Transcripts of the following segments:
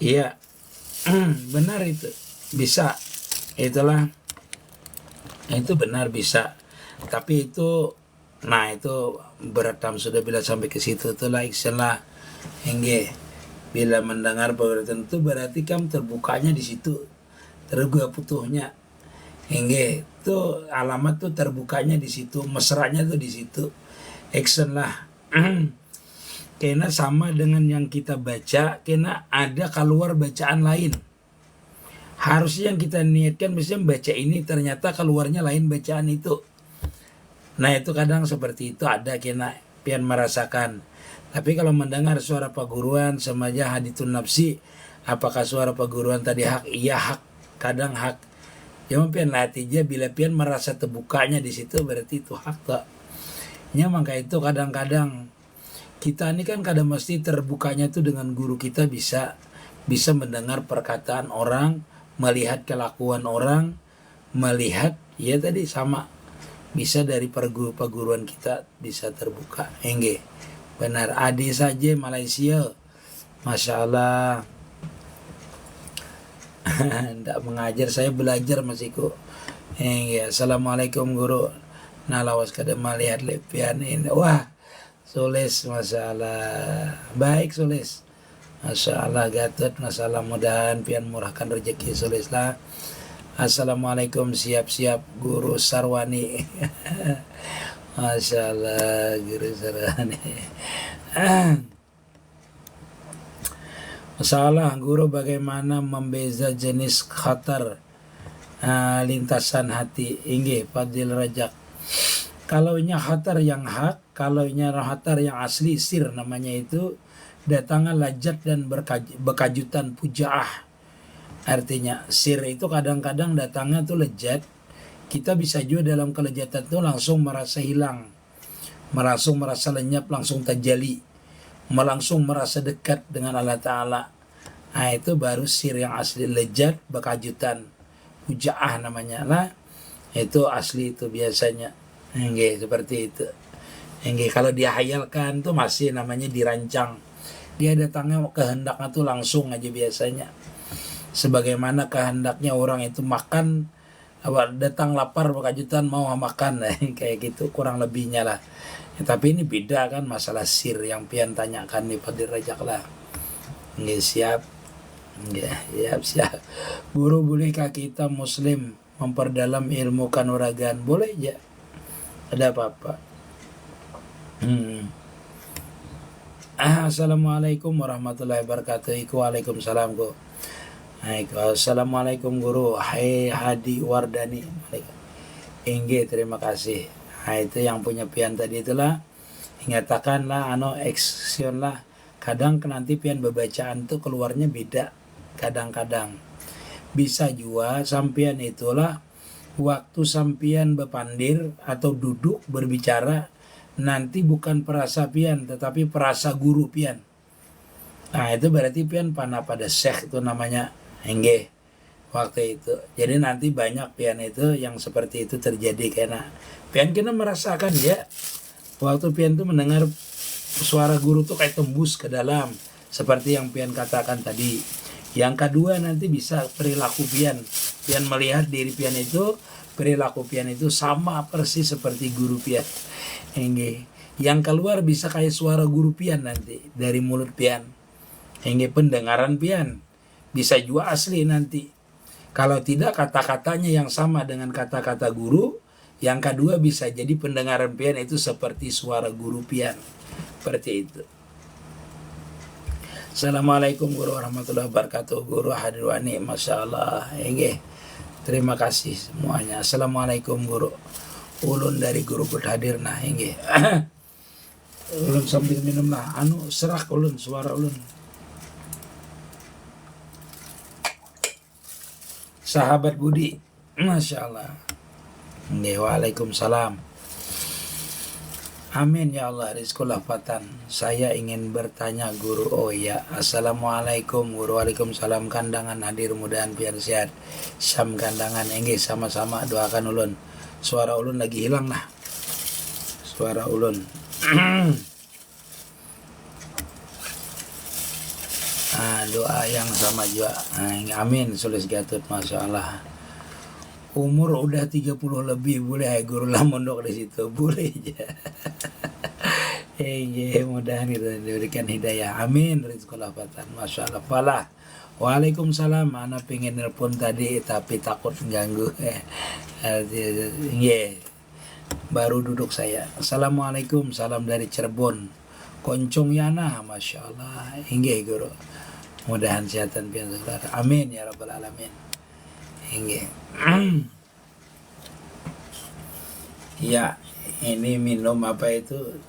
Iya, benar itu. Bisa. Itulah, itu benar bisa. Tapi itu, nah itu beretam sudah bila sampai ke situ itulah ikhlas engge. Bila mendengar perkataan itu berarti kamu terbukanya di situ, terbuka putuhnya. Engge, itu alamat tuh terbukanya di situ, mesranya tuh di situ. Action lah. Karena sama dengan yang kita baca, karena ada keluar bacaan lain. Harusnya yang kita niatkan misalnya baca ini, ternyata keluarnya lain bacaan itu. Nah itu kadang seperti itu ada kena pian merasakan. Tapi kalau mendengar suara paguruan sama aja haditun nafsi, apakah suara paguruan tadi hak? Iya hak, kadang hak. Cuma pian latihnya bila pian merasa terbukanya di situ berarti itu hak tak. Ya maka itu kadang-kadang kita ini kan kadang mesti terbukanya tuh dengan guru kita bisa mendengar perkataan orang, melihat kelakuan orang, melihat ya tadi sama bisa dari perguruan kita bisa terbuka. Engge benar adi saja Malaysia, masya Allah. Tidak mengajar, saya belajar masih kok. Engge assalamualaikum guru. Nah lawas kada melihat lepian ini, wah Sulis, masya Allah, baik Sulis. Masya Allah Gatot, masya Allah mudahan pian murahkan rezeki Sulis lah. Assalamualaikum, siap-siap guru Sarwani. Masya Allah guru Sarwani. Masalah guru bagaimana membeza jenis khatar lintasan hati. Inggih Fadil Rajak. Kalau nya khatar yang hak, kalau nya khatar yang asli sir namanya itu, datangnya lajat dan bekajutan pujaah. Artinya sir itu kadang-kadang datangnya tuh lejat. Kita bisa juga dalam kelejatan itu langsung merasa hilang, langsung merasa lenyap, langsung terjali, langsung merasa dekat dengan Allah Ta'ala. Nah itu baru sir yang asli, lejat, bekajutan, pujaah namanya lah. Itu asli itu biasanya. Enggak seperti itu. Enggak kalau dihayalkan tuh masih namanya dirancang. Dia datangnya kehendaknya tuh langsung aja biasanya. Sebagaimana kehendaknya orang itu makan, datang lapar berkejutan mau makan, kayak gitu kurang lebihnya lah. Ya, tapi ini beda kan masalah sir yang pian tanyakan nih Fadil Rajak lah. Enggak siap. Enggak siap. Guru bolehkah kita muslim memperdalam ilmu kanuragan? Boleh aja. Ada apa-apa. Assalamualaikum warahmatullahi wabarakatuh. Waalaikumsalam kok. Assalamualaikum guru. Hai Hadi Wardani. Engge terima kasih. Nah itu yang punya pian tadi itulah. Ingatakanlah action lah. Kadang nanti pian bacaan tuh keluarnya beda. Kadang-kadang. Bisa juga sampian itulah waktu sampian bepandir atau duduk berbicara nanti bukan perasa pian tetapi perasa guru pian. Nah itu berarti pian panah pada syekh itu namanya engge waktu itu. Jadi nanti banyak pian itu yang seperti itu terjadi karena pian kena merasakan ya waktu pian itu mendengar suara guru tuh kayak tembus ke dalam seperti yang pian katakan tadi. Yang kedua nanti bisa perilaku pian melihat diri pian itu, perilaku pian itu sama persis seperti guru pian. Yang keluar bisa kayak suara guru pian nanti dari mulut pian. Pendengaran pian bisa juga asli nanti. Kalau tidak kata-katanya yang sama dengan kata-kata guru, yang kedua bisa jadi pendengaran pian itu seperti suara guru pian. Seperti itu. Assalamualaikum guru warahmatullahi wabarakatuh. Guru Hadirwani, masya Allah. Terima kasih semuanya. Assalamualaikum guru. Ulun dari guru berhadir nah ulun sambil minum lah. Serak ulun suara ulun. Sahabat Budi, masya Allah. Waalaikumsalam. Amin ya Allah rizqul lafatan. Saya ingin bertanya guru. Oh ya, assalamualaikum guru. Waalaikumsalam kandangan hadir mudahan biar sehat. Syam kandangan enggih sama-sama doakan ulun. Suara ulun lagi hilang lah. Suara ulun. doa yang sama juga. Amin. Sulis Gatut, Masya Allah. Umur udah 30 lebih, boleh guru lah mondok di situ, boleh aja. Mudah-mudahan kita diberikan hidayah. Amin. Rizqul Fatan. Masya Allah. Falah. Waalaikumsalam. Ana pengen nelpon tadi tapi takut ganggu. Baru duduk saya. Assalamualaikum. Salam dari Cirebon. Koncong Yana. Masya Allah. Hingga guru. Mudahan kesehatan pian saudara. Amin ya rabbal alamin. Hingga. Ya, ini minum apa itu?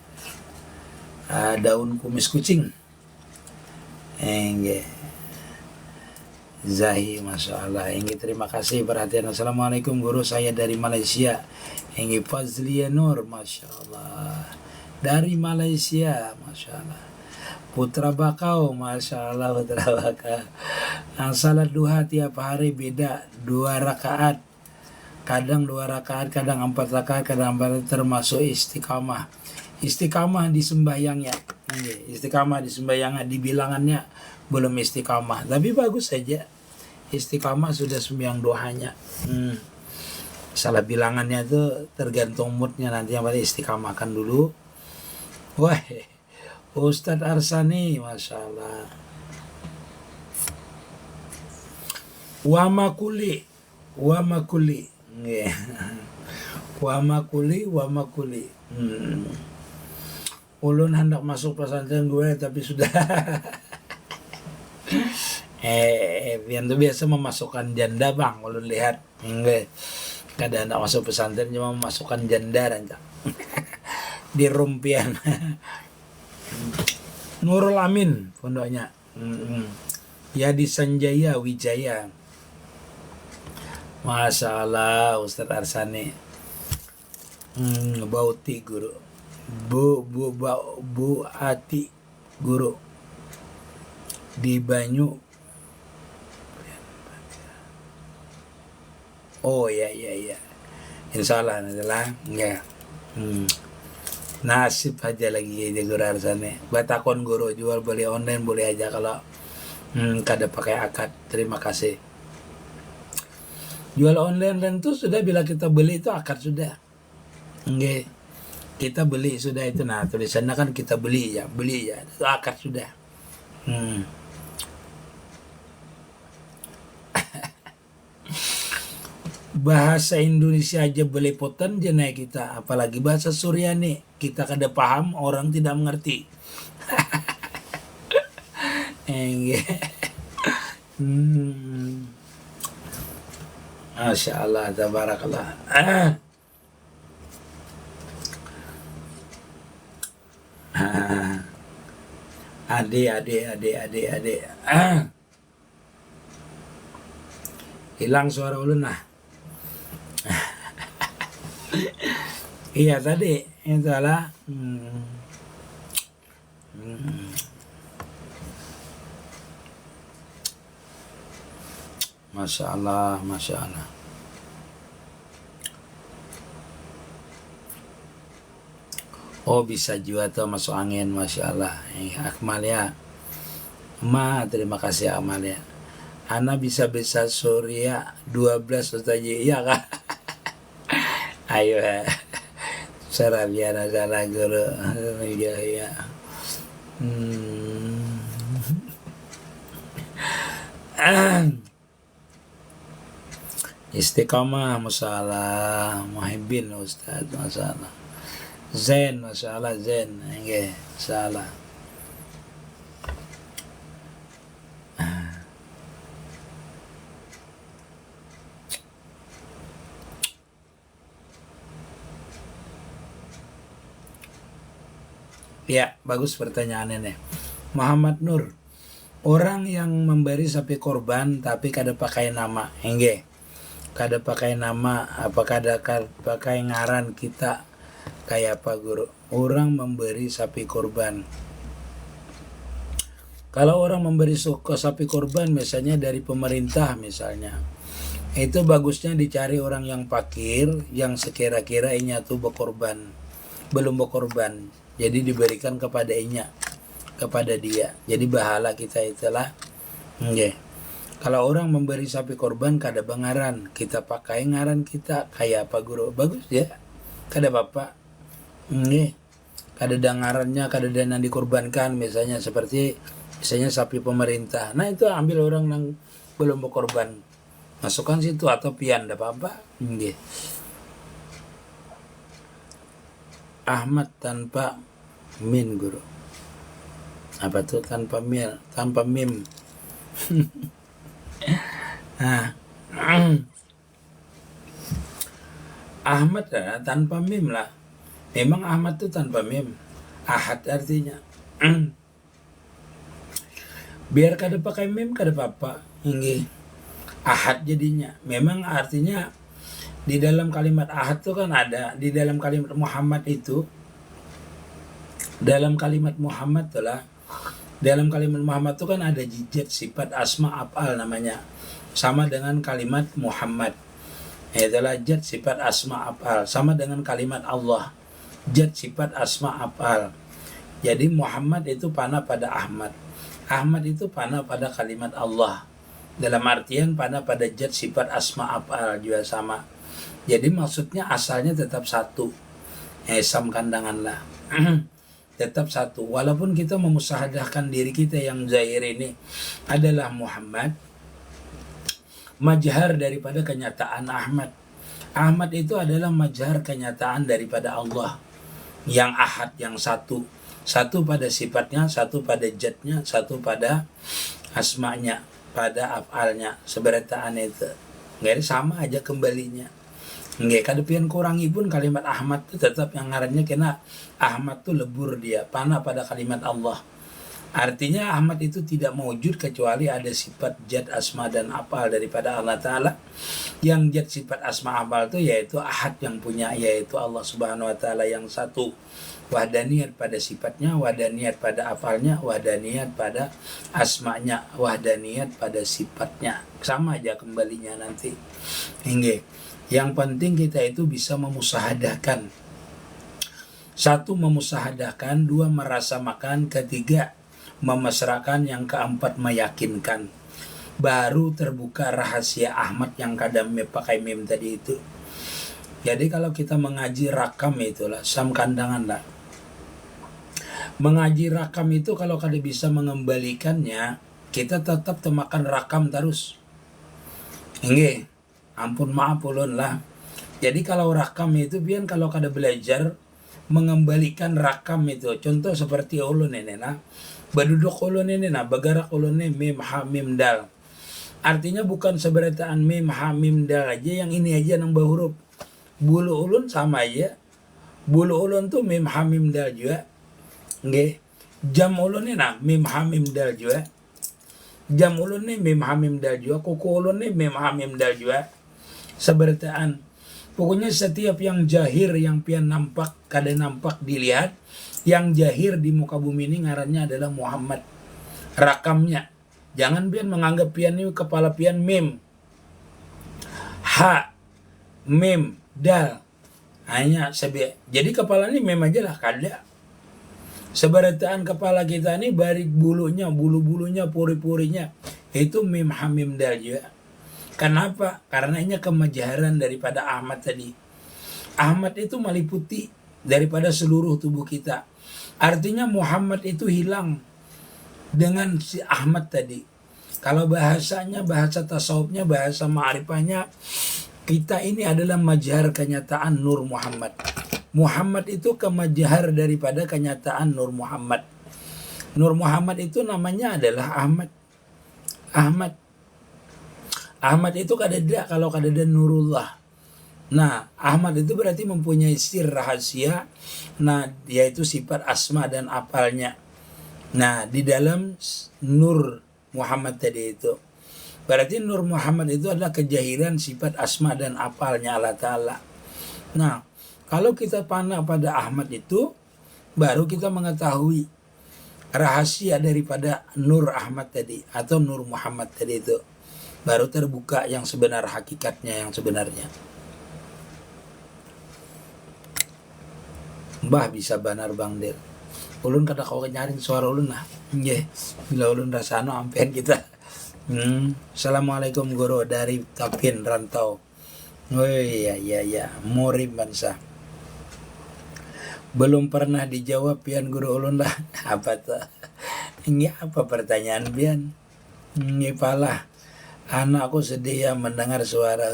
Daun kumis kucing. Zahi, Masya Allah. Terima kasih perhatian. Assalamualaikum guru, saya dari Malaysia. Fazlia Nur, Masya Allah. Dari Malaysia, Masya Allah. Putra Bakau, Masya Allah, Putra Bakau. Salat duha tiap hari beda 2 rakaat. Kadang 2 rakaat, kadang 4 rakaat, kadang 4 termasuk istiqamah. Istiqamah di sembahyangnya. Istiqamah di sembahyangnya, di bilangannya belum istiqamah. Tapi bagus saja. Istiqamah sudah sembahyang doanya. Salah bilangannya itu tergantung moodnya, nanti yang paling istiqamahkan dulu. Wah, Ustadz Arsani, Masya Allah. Wa makuli. Wa makuli. Ulun hendak masuk pesantren gue tapi sudah yang itu biasa memasukkan janda bang. Ulun lihat enggak kada hendak masuk pesantren, cuma memasukkan janda rancak di rumpian. Nurul Amin pondoknya. Ya di Sanjaya Wijaya. Masya Allah Ustadz Arsani. Bauti guru. Bu Ati guru. Di Banyu. Oh ya. Insya Allah adalah ya. Nasib aja lagi ya guru Arsani. Batakon guru jual beli online boleh aja kalau kada pakai akad. Terima kasih. Jual online dan itu sudah, bila kita beli itu akad sudah. Nggih. Kita beli sudah itu, nah tulisannya kan kita beli ya, itu akad sudah. Bahasa Indonesia aja belepotan jenai kita, apalagi bahasa Suryani. Kita kada paham, orang tidak mengerti. Masya Allah, tabarakallah. Adik. Hilang suara ulun nah. Iya tadi itu adalah Masya Allah. Oh bisa juga tuh masuk angin, Masya Allah. Akmal ya. Terima kasih Akmal ya. Ana bisa Surya 12 Ustaz. Iya kak. Ayo ya. Sarabiana salah guru. Ya. Istiqamah, masalah muhibbin Ustaz, masalah Zen, masalah Zen, enggak salah. Ya, bagus pertanyaannya. Muhammad Nur, orang yang memberi sapi korban tapi kada pakai nama, enggak? Kada pakai nama, apa kada pakai ngaran kita kayak apa guru? Orang memberi sapi korban. Kalau orang memberi sapi korban misalnya dari pemerintah misalnya, itu bagusnya dicari orang yang fakir, yang sekira-kira inya tuh belum berkorban. Jadi diberikan kepada dia. Jadi bahala kita itulah Nggih. Kalau orang memberi sapi korban kada bangaran, kita pakai ngaran kita kayak apa guru? Bagus ya. Kada apa-apa. Nggih. Kada dangarannya, kada dana dikorbankan misalnya seperti misalnya sapi pemerintah. Nah, itu ambil orang yang belum berkorban. Masukkan situ atau pian, tidak apa-apa. Nggih. Ahmad tanpa min guru. Apa tuh tanpa mil, tanpa mim? Nah, Ahmad tanpa mim lah. Memang Ahmad tuh tanpa mim. Ahad artinya. Biar kada pakai mim kada apa-apa. Nggih. Ahad jadinya. Memang artinya di dalam kalimat ahad tuh kan ada, di dalam kalimat Muhammad itu, dalam kalimat Muhammad tuh lah, dalam kalimat Muhammad itu kan ada jijat sifat asma af'al namanya. Sama dengan kalimat Muhammad. Adalah jad sifat asma af'al. Sama dengan kalimat Allah. Jad sifat asma af'al. Jadi Muhammad itu panah pada Ahmad. Ahmad itu panah pada kalimat Allah. Dalam artian panah pada jad sifat asma af'al juga sama. Jadi maksudnya asalnya tetap satu. Sam kandangan lah. Tetap satu. Walaupun kita memusahadahkan diri kita yang zahir ini adalah Muhammad, majhar daripada kenyataan Ahmad. Ahmad itu adalah majhar kenyataan daripada Allah. Yang ahad, yang satu. Satu pada sifatnya, satu pada jatnya, satu pada asma'nya, pada af'alnya. Seberataan itu. Nggak sama aja kembalinya. Nggak, kadepian kurangi pun kalimat Ahmad itu tetap yang ngarannya kena Ahmad tuh lebur dia, panah pada kalimat Allah. Artinya Ahmad itu tidak mewujud kecuali ada sifat jad asma dan afal daripada Allah Ta'ala. Yang jad sifat asma afal itu yaitu ahad yang punya, yaitu Allah Subhanahu Wa Ta'ala yang satu. Wahdaniyat pada sifatnya, wahdaniyat pada afalnya, wahdaniyat pada asmanya, wahdaniyat pada sifatnya. Sama aja kembalinya nanti. Hingga yang penting kita itu bisa memusahadahkan. Satu, memusahadahkan. Dua, merasa makan. Ketiga, memesrakan. Yang keempat, meyakinkan. Baru terbuka rahasia Ahmad yang kadang pakai mem tadi itu. Jadi kalau kita mengaji rakam itulah, sam kandangan lah. Mengaji rakam itu kalau kada bisa mengembalikannya, kita tetap temakan rakam terus. Nggih. Ampun maaf ulun lah. Jadi kalau rakam itu pian kalau kada belajar mengembalikan rakam itu. Contoh seperti ulun ini nah. Baduduk ulun ini nah, bagarak ulun ini mim ha mim dal. Artinya bukan seberataan mim ha mim dal aja, yang ini aja nang bahuruf. Bulu ulun sama aja. Bulu ulun tuh mim ha mim dal juga. Nggih. Jam ulun ini nah mim ha mim dal juga. Jam ulun ini mim ha mim dal juga. Kuku ulun ini mim ha mim dal juga. Seberataan. Pokoknya setiap yang jahir, yang pian nampak, kada nampak dilihat, yang jahir di muka bumi ini ngarannya adalah Muhammad. Rakamnya. Jangan pian menganggap pian ini kepala pian mim. Ha, mim, dal. Hanya jadi kepala ini mim aja lah, kada. Seberataan kepala kita ini barik bulunya, bulu-bulunya, puri-purinya. Itu mim, ha, mim, dal juga. Kenapa? Karena ini kemajaran daripada Ahmad tadi. Ahmad itu meliputi daripada seluruh tubuh kita. Artinya Muhammad itu hilang dengan si Ahmad tadi. Kalau bahasanya, bahasa tasawufnya, bahasa ma'rifahnya, kita ini adalah majhar kenyataan Nur Muhammad. Muhammad itu kemajhar daripada kenyataan Nur Muhammad. Nur Muhammad itu namanya adalah Ahmad. Ahmad itu kadada kalau kadada Nurullah. Nah, Ahmad itu berarti mempunyai sir rahasia. Nah, yaitu sifat asma dan afalnya. Nah, di dalam Nur Muhammad tadi itu. Berarti Nur Muhammad itu adalah kejahiran sifat asma dan afalnya Allah Ta'ala. Nah, kalau kita panah pada Ahmad itu, baru kita mengetahui rahasia daripada Nur Ahmad tadi atau Nur Muhammad tadi itu. Baru terbuka yang sebenar hakikatnya, yang sebenarnya. Bah bisa banar Bang Del. Ulun kada kau nyaring suara ulun lah. Nggih. Bila ulun rasano ampean kita. Assalamualaikum guru dari Tapin Rantau. Oh iya, Murim Bansa. Belum pernah dijawab pian guru ulun lah. Apa tuh? Ini apa pertanyaan pian? Ini pala. Anakku sedih ya mendengar suara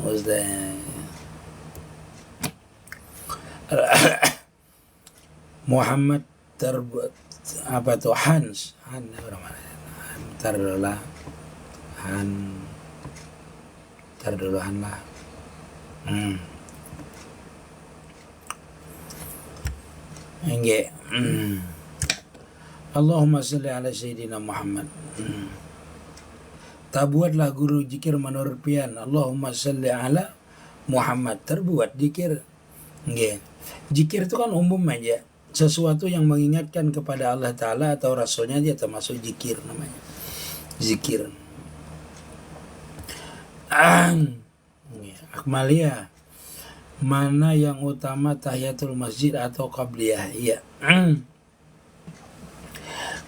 Ustaz Muhammad terbuat apa tuh Hans dulu lah enggak. Allahumma salli ala Sayyidina Muhammad. Terbuatlah guru zikir menurut pian. Allahumma salli ala Muhammad. Terbuat zikir. Enggak. Zikir itu kan umum aja. Sesuatu yang mengingatkan kepada Allah Ta'ala atau Rasulnya dia termasuk zikir namanya. Zikir. Akmalia. Mana yang utama tahiyatul masjid atau qabliyah? Iya.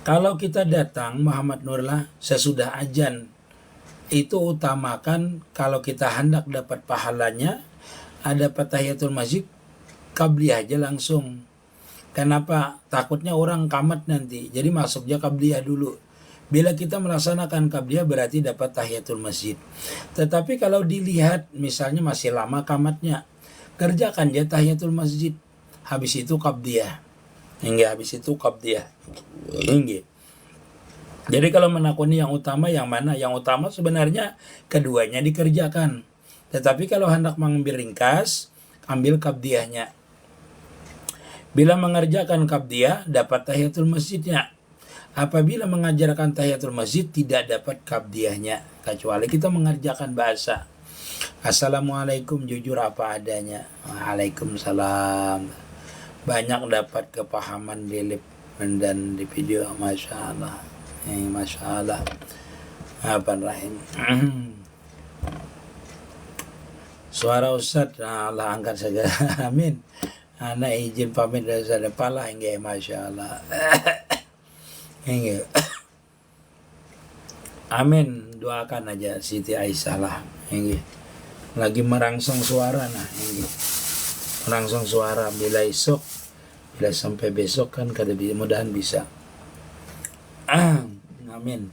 Kalau kita datang Muhammad Nurlah sesudah azan itu utamakan kalau kita hendak dapat pahalanya ada tahiyatul masjid qabliyah aja langsung. Kenapa? Takutnya orang kamat nanti. Jadi masuknya qabliyah dulu. Bila kita melaksanakan qabliyah berarti dapat tahiyatul masjid. Tetapi kalau dilihat misalnya masih lama kamatnya, kerjakan aja tahiyatul masjid. Habis itu qabliyah. Hingga habis itu qabliyah. Hingga. Jadi kalau menakuni yang utama yang mana? Yang utama sebenarnya keduanya dikerjakan. Tetapi kalau hendak mengambil ringkas, ambil qabliyahnya. Bila mengerjakan qabliyah dapat tahiyatul masjidnya. Apabila mengajarkan tahiyatul masjid tidak dapat qabliyahnya kecuali kita mengerjakan bahasa. Assalamualaikum jujur apa adanya. Waalaikumsalam. Banyak dapat kepahaman di live dan di video. Masya Allah. Masya Allah. Rahim. Suara Ustadz Allah angkat segera. Amin. Anak izin pamit dari Ustadz Pala hingga Masya Allah. Hingga. Amin. Doakan aja Siti Aisyah lah. Hingga. Lagi merangsang suara nah. Hingga. Merangsang suara bila esok. Bila sampai besok kan kada mudahan bisa. Amin.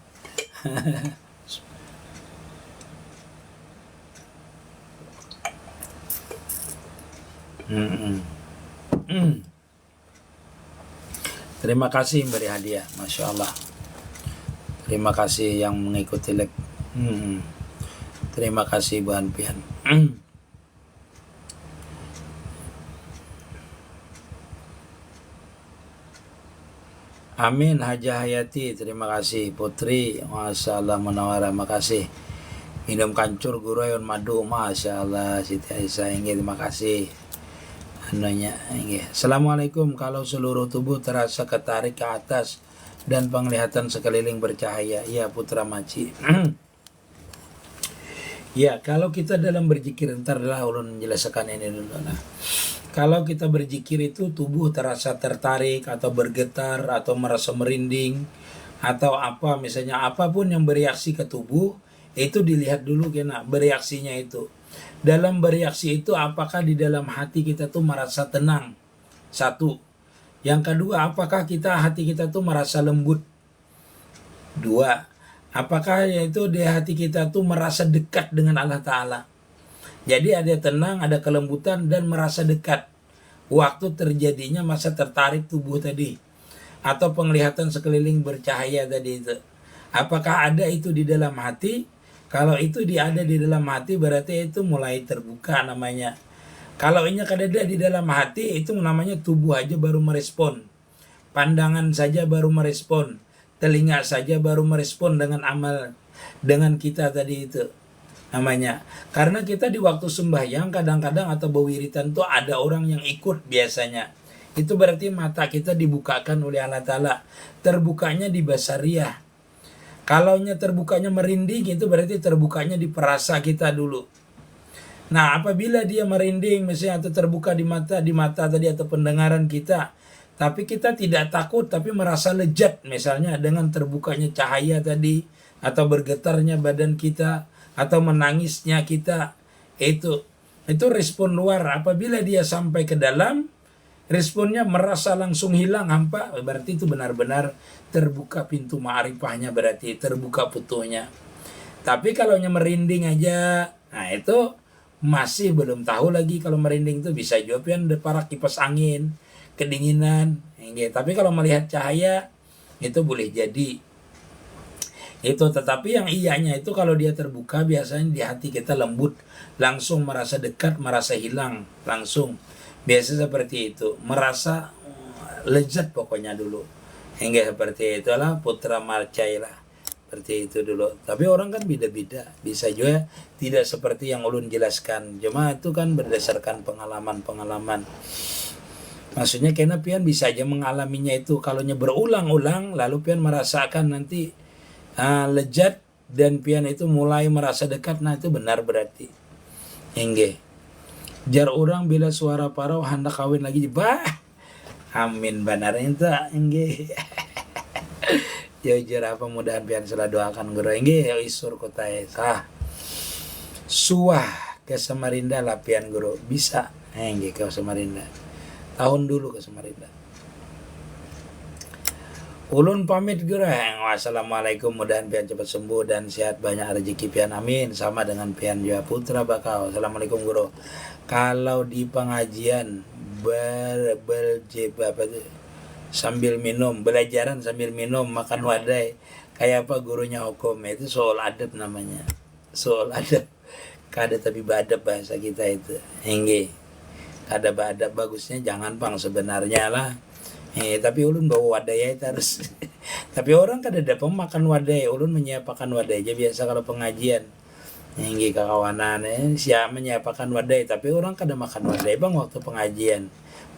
Terima kasih memberi hadiah, Masya Allah. Terima kasih yang mengikuti live. Terima kasih Bu Hanpian. Amin. Haja Hayati, terima kasih. Putri, Masya Allah Munawara, makasih. Minum kancur gurayun madu, Masya Allah. Siti Aisyah, terima kasih. Assalamualaikum. Kalau seluruh tubuh terasa ketarik ke atas dan penglihatan sekeliling bercahaya. Ya Putra Maci. Ya kalau kita dalam berzikir, ntar lah ulun menjelaskan ini dulu. Nah, kalau kita berzikir itu tubuh terasa tertarik atau bergetar atau merasa merinding atau apa misalnya apapun yang bereaksi ke tubuh itu dilihat dulu kena bereaksinya itu. Dalam bereaksi itu apakah di dalam hati kita tuh merasa tenang? Satu. Yang kedua, apakah hati kita tuh merasa lembut? Dua. Apakah itu di hati kita tuh merasa dekat dengan Allah Ta'ala? Jadi ada tenang, ada kelembutan dan merasa dekat. Waktu terjadinya masa tertarik tubuh tadi. Atau penglihatan sekeliling bercahaya tadi itu. Apakah ada itu di dalam hati? Kalau itu ada di dalam hati berarti itu mulai terbuka namanya. Kalau ini kada ada di dalam hati itu namanya tubuh aja baru merespon. Pandangan saja baru merespon. Telinga saja baru merespon dengan amal dengan kita tadi itu namanya. Karena kita di waktu sembahyang kadang-kadang atau berwiritan tuh ada orang yang ikut biasanya. Itu berarti mata kita dibukakan oleh Allah Ta'ala. Terbukanya di basariyah. Kalaunya terbukanya merinding itu berarti terbukanya di perasa kita dulu. Nah apabila dia merinding misalnya atau terbuka di mata tadi atau pendengaran kita. Tapi kita tidak takut, tapi merasa lezat misalnya dengan terbukanya cahaya tadi, atau bergetarnya badan kita, atau menangisnya kita. Itu respon luar. Apabila dia sampai ke dalam, responnya merasa langsung hilang hampa, berarti itu benar-benar terbuka pintu ma'rifahnya, berarti terbuka futuhnya. Tapi kalau merinding aja, nah itu masih belum tahu lagi. Kalau merinding itu bisa juga ada para kipas angin, kedinginan. Tapi kalau melihat cahaya itu boleh jadi itu. Tetapi yang iyanya itu kalau dia terbuka, biasanya di hati kita lembut, langsung merasa dekat, merasa hilang langsung. Biasa seperti itu, merasa lezat pokoknya dulu. Hingga seperti itulah putra marcai lah. Seperti itu dulu. Tapi orang kan beda-beda. Bisa juga tidak seperti yang ulun jelaskan. Cuma itu kan berdasarkan pengalaman-pengalaman. Maksudnya karena pian bisa aja mengalaminya itu. Kalau berulang-ulang, lalu pian merasakan nanti lezat, dan pian itu mulai merasa dekat. Nah itu benar berarti. Hingga jar orang bila suara parau hendak kawin lagi. Bah, amin benar itu. Hingga jujur apa mudahan pian salah doakan guru engge isur kota sah suah ke Samarinda lah pian guru bisa engge ke Samarinda tahun dulu ke Samarinda. Ulun pamit guru. Wassalamualaikum, mudahan pian cepat sembuh dan sehat, banyak rezeki pian, amin. Sama dengan pian juga putra bakau. Assalamualaikum guru. Kalau di pengajian sambil minum, belajaran sambil minum, makan wadai, kayak apa gurunya hukum, itu soal adab namanya, soal adab. Kada tapi badab bahasa kita itu. Hingga kada badab, bagusnya jangan pang sebenarnya lah. Tapi ulun bawa wadai itu harus. Tapi orang kada dapat makan wadai, ulun menyiapkan wadai aja biasa kalau pengajian. Hingga kawanan siapa menyiapkan wadai, tapi orang kada makan wadai bang waktu pengajian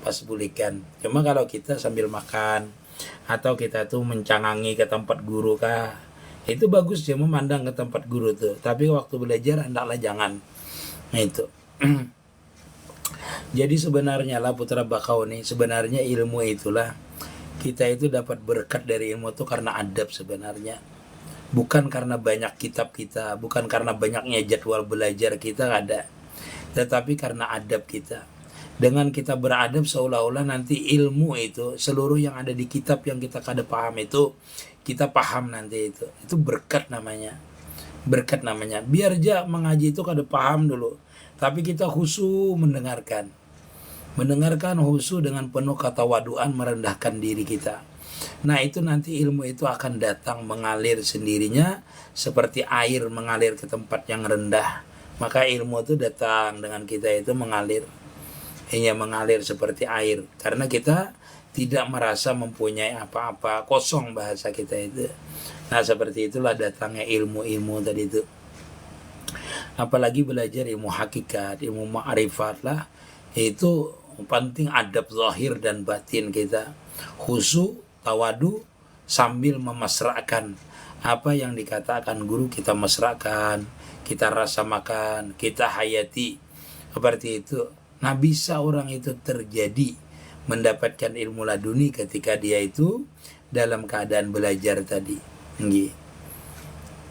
pas bulikan. Cuma kalau kita sambil makan atau kita tuh mencangangi ke tempat guru kah, itu bagus dia memandang ke tempat guru tuh. Tapi waktu belajar hendaklah jangan. Nah itu. Jadi sebenarnya lah putra bakau nih, sebenarnya ilmu itulah kita itu dapat berkat dari ilmu itu karena adab sebenarnya. Bukan karena banyak kitab kita, bukan karena banyaknya jadwal belajar kita ada, tetapi karena adab kita. Dengan kita beradab seolah-olah nanti ilmu itu seluruh yang ada di kitab yang kita kada paham itu kita paham nanti itu. Itu berkat namanya. Berkat namanya. Biar aja mengaji itu kada paham dulu, tapi kita khusyuk mendengarkan. Mendengarkan khusyuk dengan penuh ketawaduan, merendahkan diri kita. Nah itu nanti ilmu itu akan datang mengalir sendirinya seperti air mengalir ke tempat yang rendah. Maka ilmu itu datang dengan kita itu mengalir. Hanya mengalir seperti air. Karena kita tidak merasa mempunyai apa-apa, kosong bahasa kita itu. Nah seperti itulah datangnya ilmu-ilmu tadi itu. Apalagi belajar ilmu hakikat, ilmu ma'rifat lah. Itu penting adab zahir dan batin kita. Khusyuk, tawadu, sambil memasrahkan apa yang dikatakan guru, kita mesrakan, kita rasa makan, kita hayati. Seperti itu. Nah bisa orang itu terjadi mendapatkan ilmu laduni ketika dia itu dalam keadaan belajar tadi.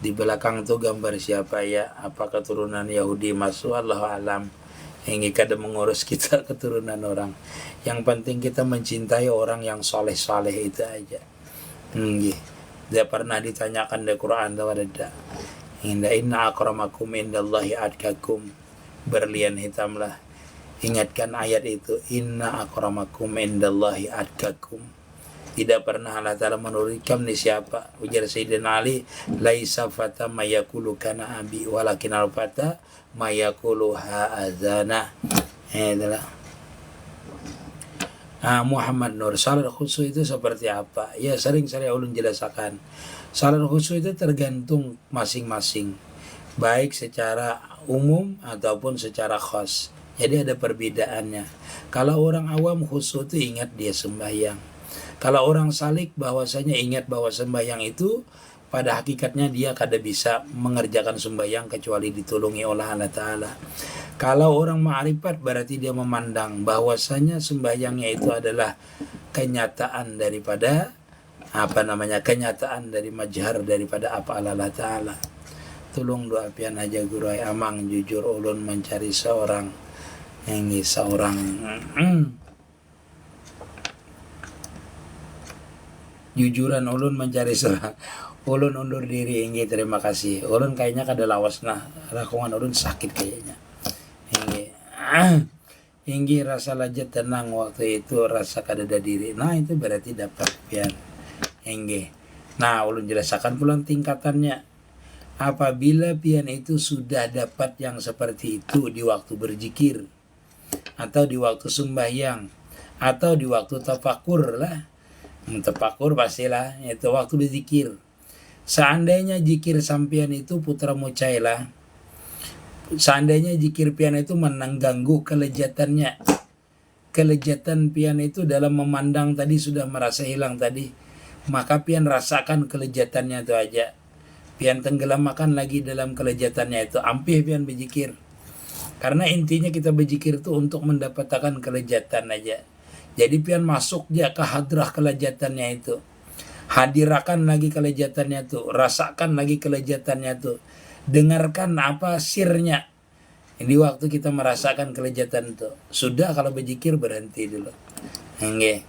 Di belakang tuh gambar siapa ya? Apa keturunan Yahudi masuk, Allahu alam. Ini kada mengurus kita keturunan orang. Yang penting kita mencintai orang yang soleh-soleh itu aja. Dia pernah ditanyakan di Quran tahu ada. Inna akramakum indallahi atqakum. Berlian hitamlah. Ingatkan ayat itu, inna akramakum indallahi atqakum. Tidak pernah Allah Ta'ala menurunkan ni siapa. Ujar Sayyidina Ali, laisa fata mayakulu kana abi walakin al-fata mayakulu ha'azana. Itulah. Muhammad Nur, salat khusyuk itu seperti apa? Ya sering saya ulun jelaskan. Salat khusyuk itu tergantung masing-masing, baik secara umum ataupun secara khas. Jadi ada perbedaannya. Kalau orang awam khusyuk itu ingat dia sembahyang. Kalau orang salik bahwasanya ingat bahwa sembahyang itu pada hakikatnya dia kada bisa mengerjakan sembahyang kecuali ditolongi oleh Allah Ta'ala. Kalau orang ma'rifat berarti dia memandang bahwasanya sembahyangnya itu adalah kenyataan daripada kenyataan dari majhar daripada apa Allah Ta'ala. Tolong doa pian aja guru amang jujur ulun mencari seorang jujuran ulun mencari seorang ulun undur diri inggi terima kasih. Ulun kayaknya kada lawas nah rakungan ulun sakit kayaknya. Inggi rasa lajat tenang waktu itu rasa kadada diri. Nah itu berarti dapat pian inggi. Nah ulun jelaskan pulang tingkatannya. Apabila pian itu sudah dapat yang seperti itu di waktu berzikir atau di waktu sembahyang atau di waktu tafakur lah. Tafakur pastilah itu waktu berzikir. Seandainya zikir sampian itu putra mucailah. Seandainya zikir pian itu mengganggu kelejatannya. Kelejatan pian itu dalam memandang tadi sudah merasa hilang tadi. Maka pian rasakan kelejatannya itu aja. Pian tenggelamkan lagi dalam kelejatannya itu. Ampih pian berzikir. Karena intinya kita berzikir itu untuk mendapatkan kelejatan aja. Jadi pian masuk dia ke hadrah kelejatannya itu. Hadirakan lagi kelejatannya itu. Rasakan lagi kelejatannya itu. Dengarkan apa sirnya di waktu kita merasakan kelejatan itu. Sudah kalau berzikir berhenti dulu. Nggih.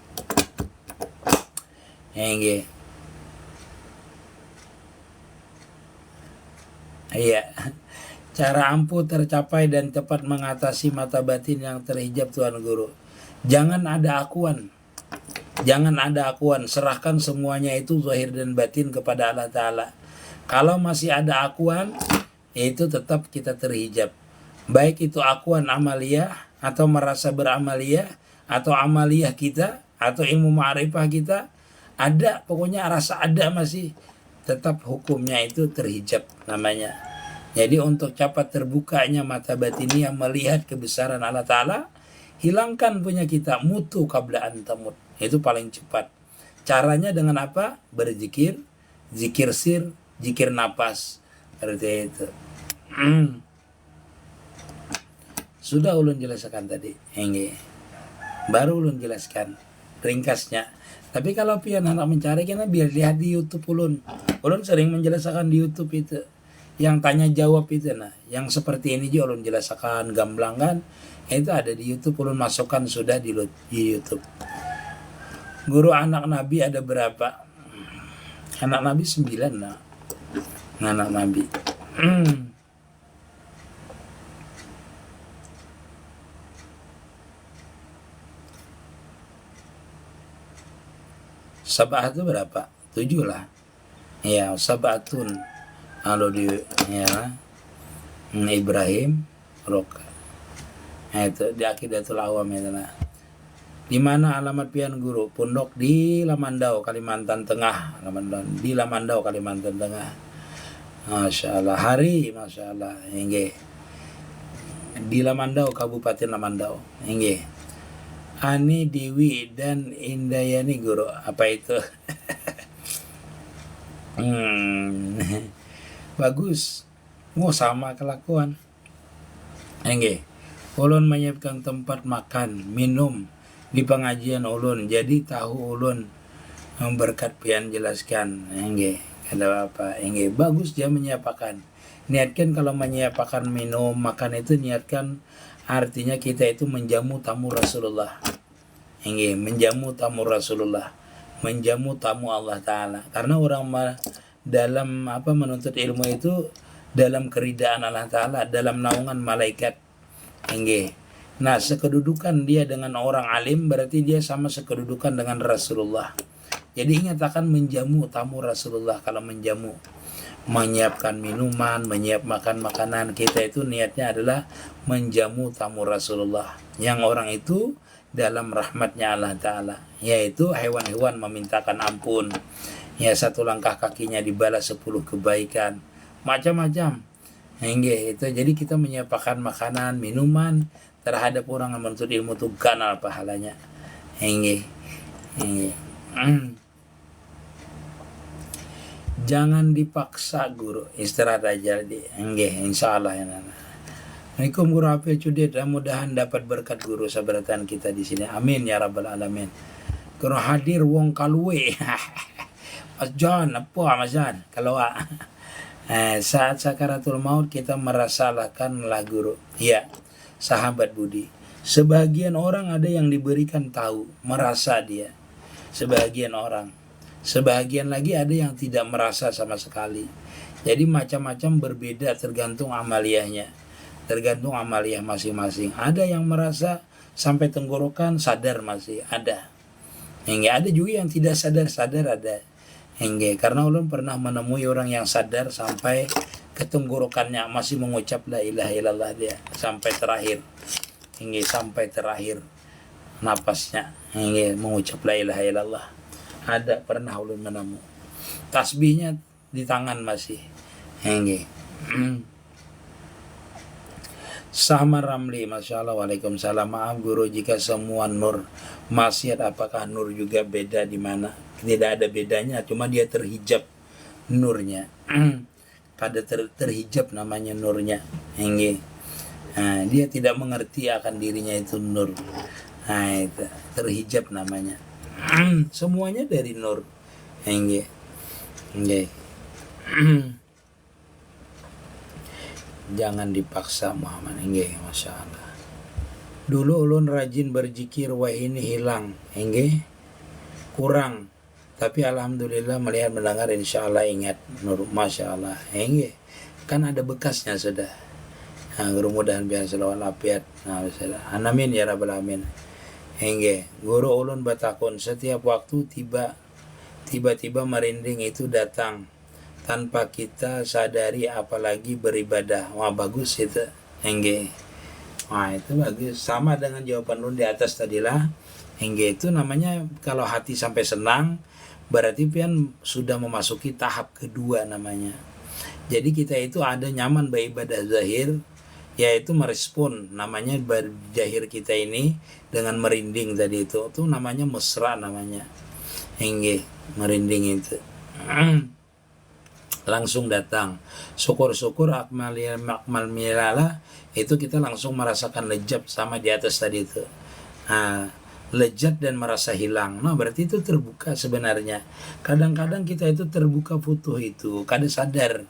Iya. Cara ampuh tercapai dan tepat mengatasi mata batin yang terhijab Tuan Guru. Jangan ada akuan. Jangan ada akuan. Serahkan semuanya itu zahir dan batin kepada Allah Ta'ala. Kalau masih ada akuan, itu tetap kita terhijab. Baik itu akuan amaliyah, atau merasa beramaliyah, atau amaliyah kita, atau ilmu ma'rifah kita, ada, pokoknya rasa ada masih, tetap hukumnya itu terhijab namanya. Jadi untuk cepat terbukanya mata batinnya melihat kebesaran Allah Ta'ala, hilangkan punya kita mutu qabla an tamut. Itu paling cepat. Caranya dengan apa? Berzikir, zikir sir, zikir napas. Seperti itu. Sudah ulun jelaskan tadi. Baru ulun jelaskan ringkasnya. Tapi kalau pian anak mencari kena biar lihat di YouTube ulun. Ulun sering menjelaskan di YouTube itu. Yang tanya jawab itu nah. Yang seperti ini juga ulun jelaskan gamblang kan. Itu ada di YouTube ulun masukkan sudah di YouTube. Guru anak Nabi ada berapa? Anak Nabi 9 nah. Anak Nabi. Sabah itu berapa? 7 lah. Ya, sabatun. Kalau di ya Ibrahim Roka. Nah, itu di Aqidatul Awam itu nah. Di mana alamat pian guru? Pondok di Lamandau, Kalimantan Tengah. Di Lamandau, Kalimantan Tengah. Masya Allah. Hari, Masya Allah. Di Lamandau, Kabupaten Lamandau. Ani Dewi dan Indayani guru. Apa itu? Bagus. Mau sama kelakuan. Ulun menyiapkan tempat makan, minum di pengajian ulun. Jadi tahu ulun berkat pian jelaskan. Ada apa? Bagus dia menyiapkan. Niatkan kalau menyiapkan minum, makan itu niatkan artinya kita itu menjamu tamu Rasulullah. Menjamu tamu Rasulullah. Menjamu tamu Allah Ta'ala. Karena orang dalam menuntut ilmu itu dalam keridaan Allah Ta'ala, dalam naungan malaikat. Nah, sekedudukan dia dengan orang alim berarti dia sama sekedudukan dengan Rasulullah. Jadi ingat akan menjamu tamu Rasulullah. Kalau menjamu, menyiapkan minuman, menyiapkan makanan, kita itu niatnya adalah menjamu tamu Rasulullah. Yang orang itu dalam rahmatnya Allah Ta'ala, yaitu hewan-hewan memintakan ampun. Ya, 1 langkah kakinya dibalas 10 kebaikan. Macam-macam. Itu jadi kita menyiapkan makanan, minuman terhadap orang yang menuntut ilmu itu ganal pahalanya. Jangan dipaksa guru, istirahat aja di. Insya Allah ya nana. Assalamualaikum guru Hafiz Cudet, mudah-mudahan dapat berkat guru sabaratan kita di sini. Amin ya rabbal alamin. Guru hadir wong kalue. Mas John, apa Mas John? Kalau saat sakaratul maut kita merasakanlah guru. Ya, sahabat Budi. Sebagian orang ada yang diberikan tahu, merasa dia. Sebagian orang. Sebagian lagi ada yang tidak merasa sama sekali. Jadi macam-macam berbeda tergantung amaliyahnya. Tergantung amaliyah masing-masing. Ada yang merasa sampai tenggorokan sadar masih ada. Hingga ada juga yang tidak sadar-sadar ada. Hingga karena ulun pernah menemui orang yang sadar sampai ke tenggorokannya masih mengucap la ilaha illallah dia sampai terakhir. Hingga sampai terakhir napasnya hingga mengucap la ilaha illallah. Ada pernah ulun menemui. Tasbihnya di tangan masih. Hingga Sahmar Ramli, Masya Allah, Waalaikumsalam. Maaf guru jika semua nur maksiat, apakah nur juga beda di mana? Tidak ada bedanya, cuma dia terhijab nurnya. Pada terhijab namanya nurnya. Dia tidak mengerti akan dirinya itu nur. Itu terhijab namanya. Semuanya dari nur. Jangan dipaksa Muhammad. Masya Allah. Dulu ulun rajin berzikir, wah ini hilang. Kurang. Tapi alhamdulillah melihat mendengar insya Allah ingat nur. Masya Allah. Kan ada bekasnya sudah. Guru mudahan biasa lawan apiat. Amin ya rabbal alamin. Guru ulun batakun setiap waktu tiba-tiba merinding itu datang tanpa kita sadari, apalagi beribadah. Wah bagus itu. Wah itu bagus. Sama dengan jawaban lu di atas tadilah. Itu namanya kalau hati sampai senang, berarti pian sudah memasuki tahap kedua namanya. Jadi kita itu ada nyaman beribadah zahir, yaitu merespon namanya berjahir kita ini dengan merinding tadi itu namanya mesra namanya. Merinding itu. Langsung datang syukur-syukur akmal milala itu kita langsung merasakan lezat sama di atas tadi itu. Lezat dan merasa hilang. Nah berarti itu terbuka sebenarnya. Kadang-kadang kita itu terbuka futuh itu kada sadar.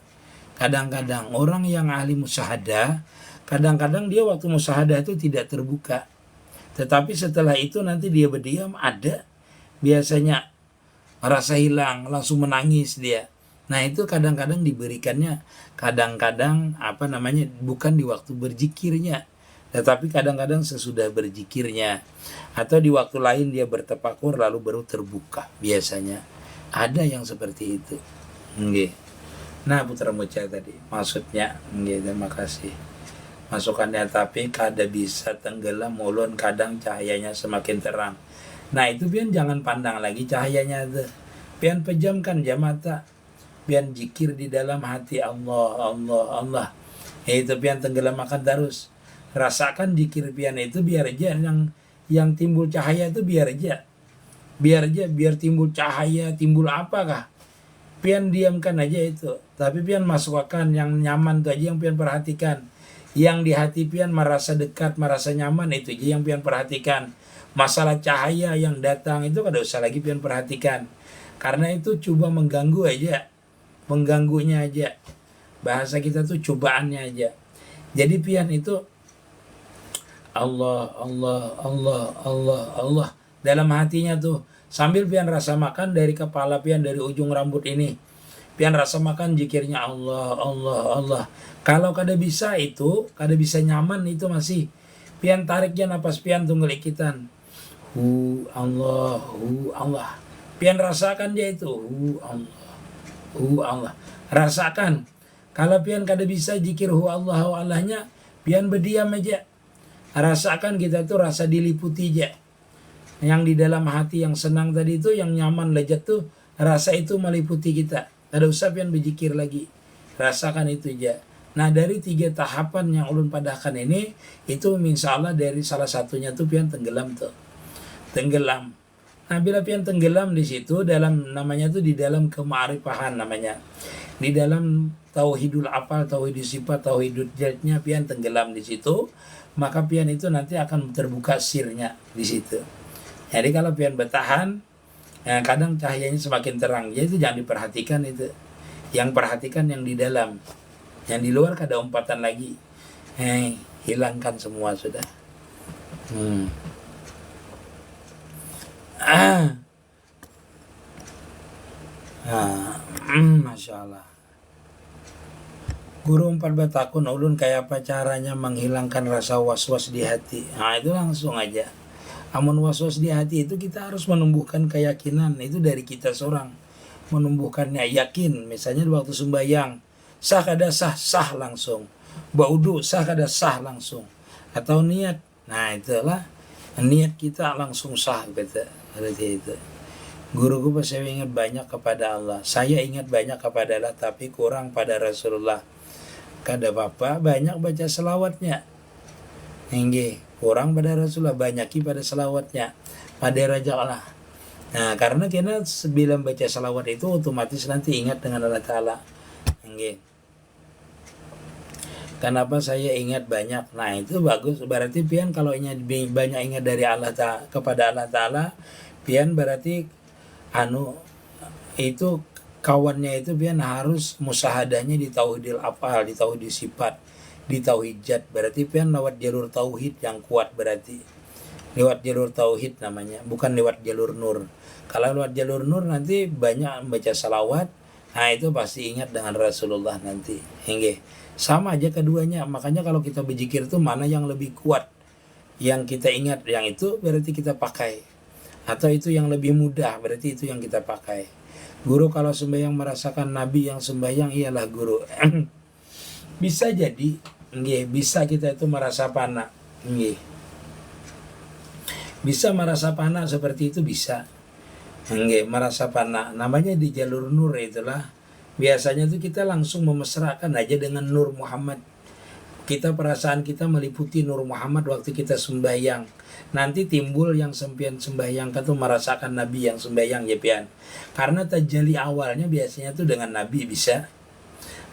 Kadang-kadang orang yang ahli musyahadah, kadang-kadang dia waktu musyahadah itu tidak terbuka, tetapi setelah itu nanti dia berdiam ada biasanya merasa hilang, langsung menangis dia. Nah itu kadang-kadang diberikannya, kadang-kadang bukan di waktu berzikirnya, tetapi kadang-kadang sesudah berzikirnya, atau di waktu lain dia bertafakur lalu baru terbuka biasanya. Ada yang seperti itu. Nah putra muca tadi maksudnya. Terima kasih masukannya. Tapi kada bisa tenggelam ulun, kadang cahayanya semakin terang. Nah itu pian jangan pandang lagi cahayanya tuh. Pian pejamkan jam mata. Pian zikir di dalam hati Allah, Allah, Allah. Itu pian tenggelamkan terus. Rasakan zikir pian itu biar aja yang timbul cahaya itu biar timbul cahaya, timbul apakah? Pian diamkan aja itu. Tapi pian masukkan yang nyaman itu aja yang pian perhatikan. Yang di hati pian merasa dekat, merasa nyaman itu aja yang pian perhatikan. Masalah cahaya yang datang itu kada usah lagi pian perhatikan. Karena itu coba mengganggu aja. Mengganggunya aja. Bahasa kita tuh cobaannya aja. Jadi pian itu Allah, Allah, Allah, Allah, Allah dalam hatinya tuh. Sambil pian rasa makan dari kepala pian, dari ujung rambut ini. Pian rasa makan zikirnya Allah, Allah, Allah. Kalau kada bisa itu, kada bisa nyaman itu masih. Pian tariknya napas pian tunggal ikitan. Allah, Allah. Pian rasakan dia itu. Allah. Allah. Rasakan. Kalau pian kada bisa zikir Allah Allahnya, pian berdiam aja. Rasakan kita tuh rasa diliputi aja. Yang di dalam hati yang senang tadi itu, yang nyaman lezat tuh, rasa itu meliputi kita. Kada usah pian berzikir lagi. Rasakan itu aja. Nah dari 3 tahapan yang ulun padahkan ini, itu insya Allah dari salah satunya tuh pian tenggelam tuh. Tenggelam. Nah, bila pian tenggelam di situ dalam namanya itu di dalam kema'rifahan namanya. Di dalam tauhidul apal, tauhidul sifat, tauhidul jatnya pian tenggelam di situ, maka pian itu nanti akan terbuka sirnya di situ. Jadi kalau pian bertahan, kadang cahayanya semakin terang. Jadi itu jangan diperhatikan itu. Yang perhatikan yang di dalam. Yang di luar ada umpatan lagi. Hilangkan semua sudah. Masya Allah. Guru 14 tahun ulun kayak apa caranya menghilangkan rasa was-was di hati. Itu langsung aja. Amun was-was di hati itu kita harus menumbuhkan keyakinan. Itu dari kita seorang. Menumbuhkannya yakin. Misalnya waktu sembahyang. Sah kada sah, sah langsung. Baudu sah kada sah langsung. Atau niat. Nah itulah. Niat kita langsung sah. Berarti itu. Guruku pas saya ingat banyak kepada Allah. Saya ingat banyak kepada Allah. Tapi kurang pada Rasulullah. Kada apa-apa banyak baca selawatnya. Kurang pada Rasulullah, banyaki pada selawatnya. Pada Raja Allah. Nah, karena kita sebelum baca selawat itu otomatis nanti ingat dengan Allah Ta'ala. Kenapa saya ingat banyak? Nah, itu bagus. Berarti pian kalau banyak ingat dari Allah Ta'ala kepada Allah Ta'ala, pian berarti itu kawannya itu pian harus musahadahnya di tauhidil afal, di tauhid sifat, di tauhid jat. Berarti pian lewat jalur tauhid yang kuat berarti. Lewat jalur tauhid namanya, bukan lewat jalur nur. Kalau lewat jalur nur nanti banyak membaca salawat, nah itu pasti ingat dengan Rasulullah nanti. Sama aja keduanya. Makanya kalau kita berzikir itu mana yang lebih kuat, yang kita ingat, yang itu berarti kita pakai. Atau itu yang lebih mudah, berarti itu yang kita pakai. Guru kalau sembahyang merasakan Nabi yang sembahyang ialah guru. Bisa jadi, bisa kita itu merasa panah. Bisa merasa panah seperti itu bisa. Merasa panah. Namanya di jalur nur itulah. Biasanya itu kita langsung memesrakan aja dengan Nur Muhammad. Kita perasaan kita meliputi Nur Muhammad waktu kita sembahyang. Nanti timbul yang sempian sembahyang itu merasakan Nabi yang sembahyang ya pian. Karena tajalli awalnya biasanya itu dengan Nabi bisa.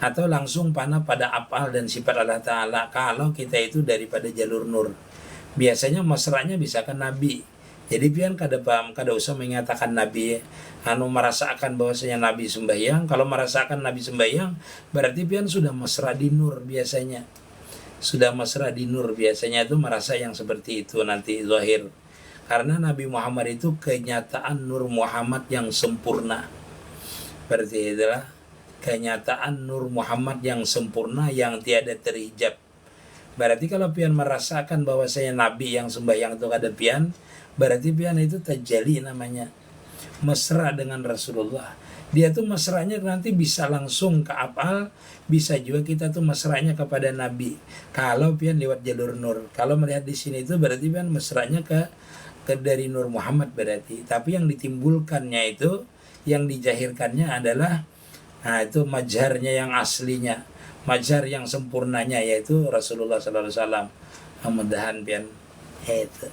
Atau langsung panah pada apal dan sifat Allah Ta'ala. Kalau kita itu daripada jalur nur. Biasanya mesranya bisa ke Nabi. Jadi pian kada usah mengatakan Nabi merasakan bahwasanya Nabi sembahyang. Kalau merasakan Nabi sembahyang berarti pian sudah mesra di nur biasanya. Sudah mesra di nur biasanya itu merasa yang seperti itu nanti zahir. Karena Nabi Muhammad itu kenyataan Nur Muhammad yang sempurna. Berarti itulah kenyataan Nur Muhammad yang sempurna yang tiada terhijab. Berarti kalau pian merasakan bahwasanya Nabi yang sembahyang itu kada pian, berarti pian itu tajalli namanya. Mesra dengan Rasulullah. Dia tuh mesranya nanti bisa langsung ke apal, bisa juga kita tuh mesranya kepada Nabi. Kalau pian lewat jalur nur. Kalau melihat di sini itu berarti pian mesranya ke dari Nur Muhammad berarti. Tapi yang ditimbulkannya itu, yang dijahirkannya adalah itu majarnya yang aslinya, majar yang sempurnanya yaitu Rasulullah sallallahu alaihi wasallam. Mudah-mudahan pian itu.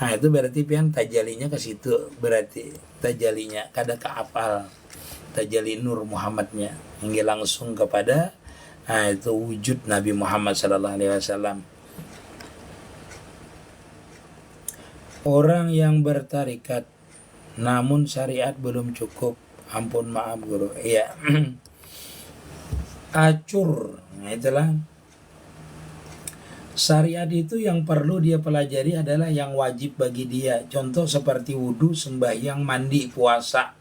Itu berarti pian tajalinya ke situ, berarti tajalinya kada ke apal. Tajalli Nur Muhammadnya hingga langsung kepada itu wujud Nabi Muhammad sallallahu alaihi wasallam. Orang yang bertarikat namun syariat belum cukup. Ampun maaf guru. Iya. Acur. Itulah. Syariat itu yang perlu dia pelajari adalah yang wajib bagi dia. Contoh seperti wudu, sembahyang, mandi, puasa.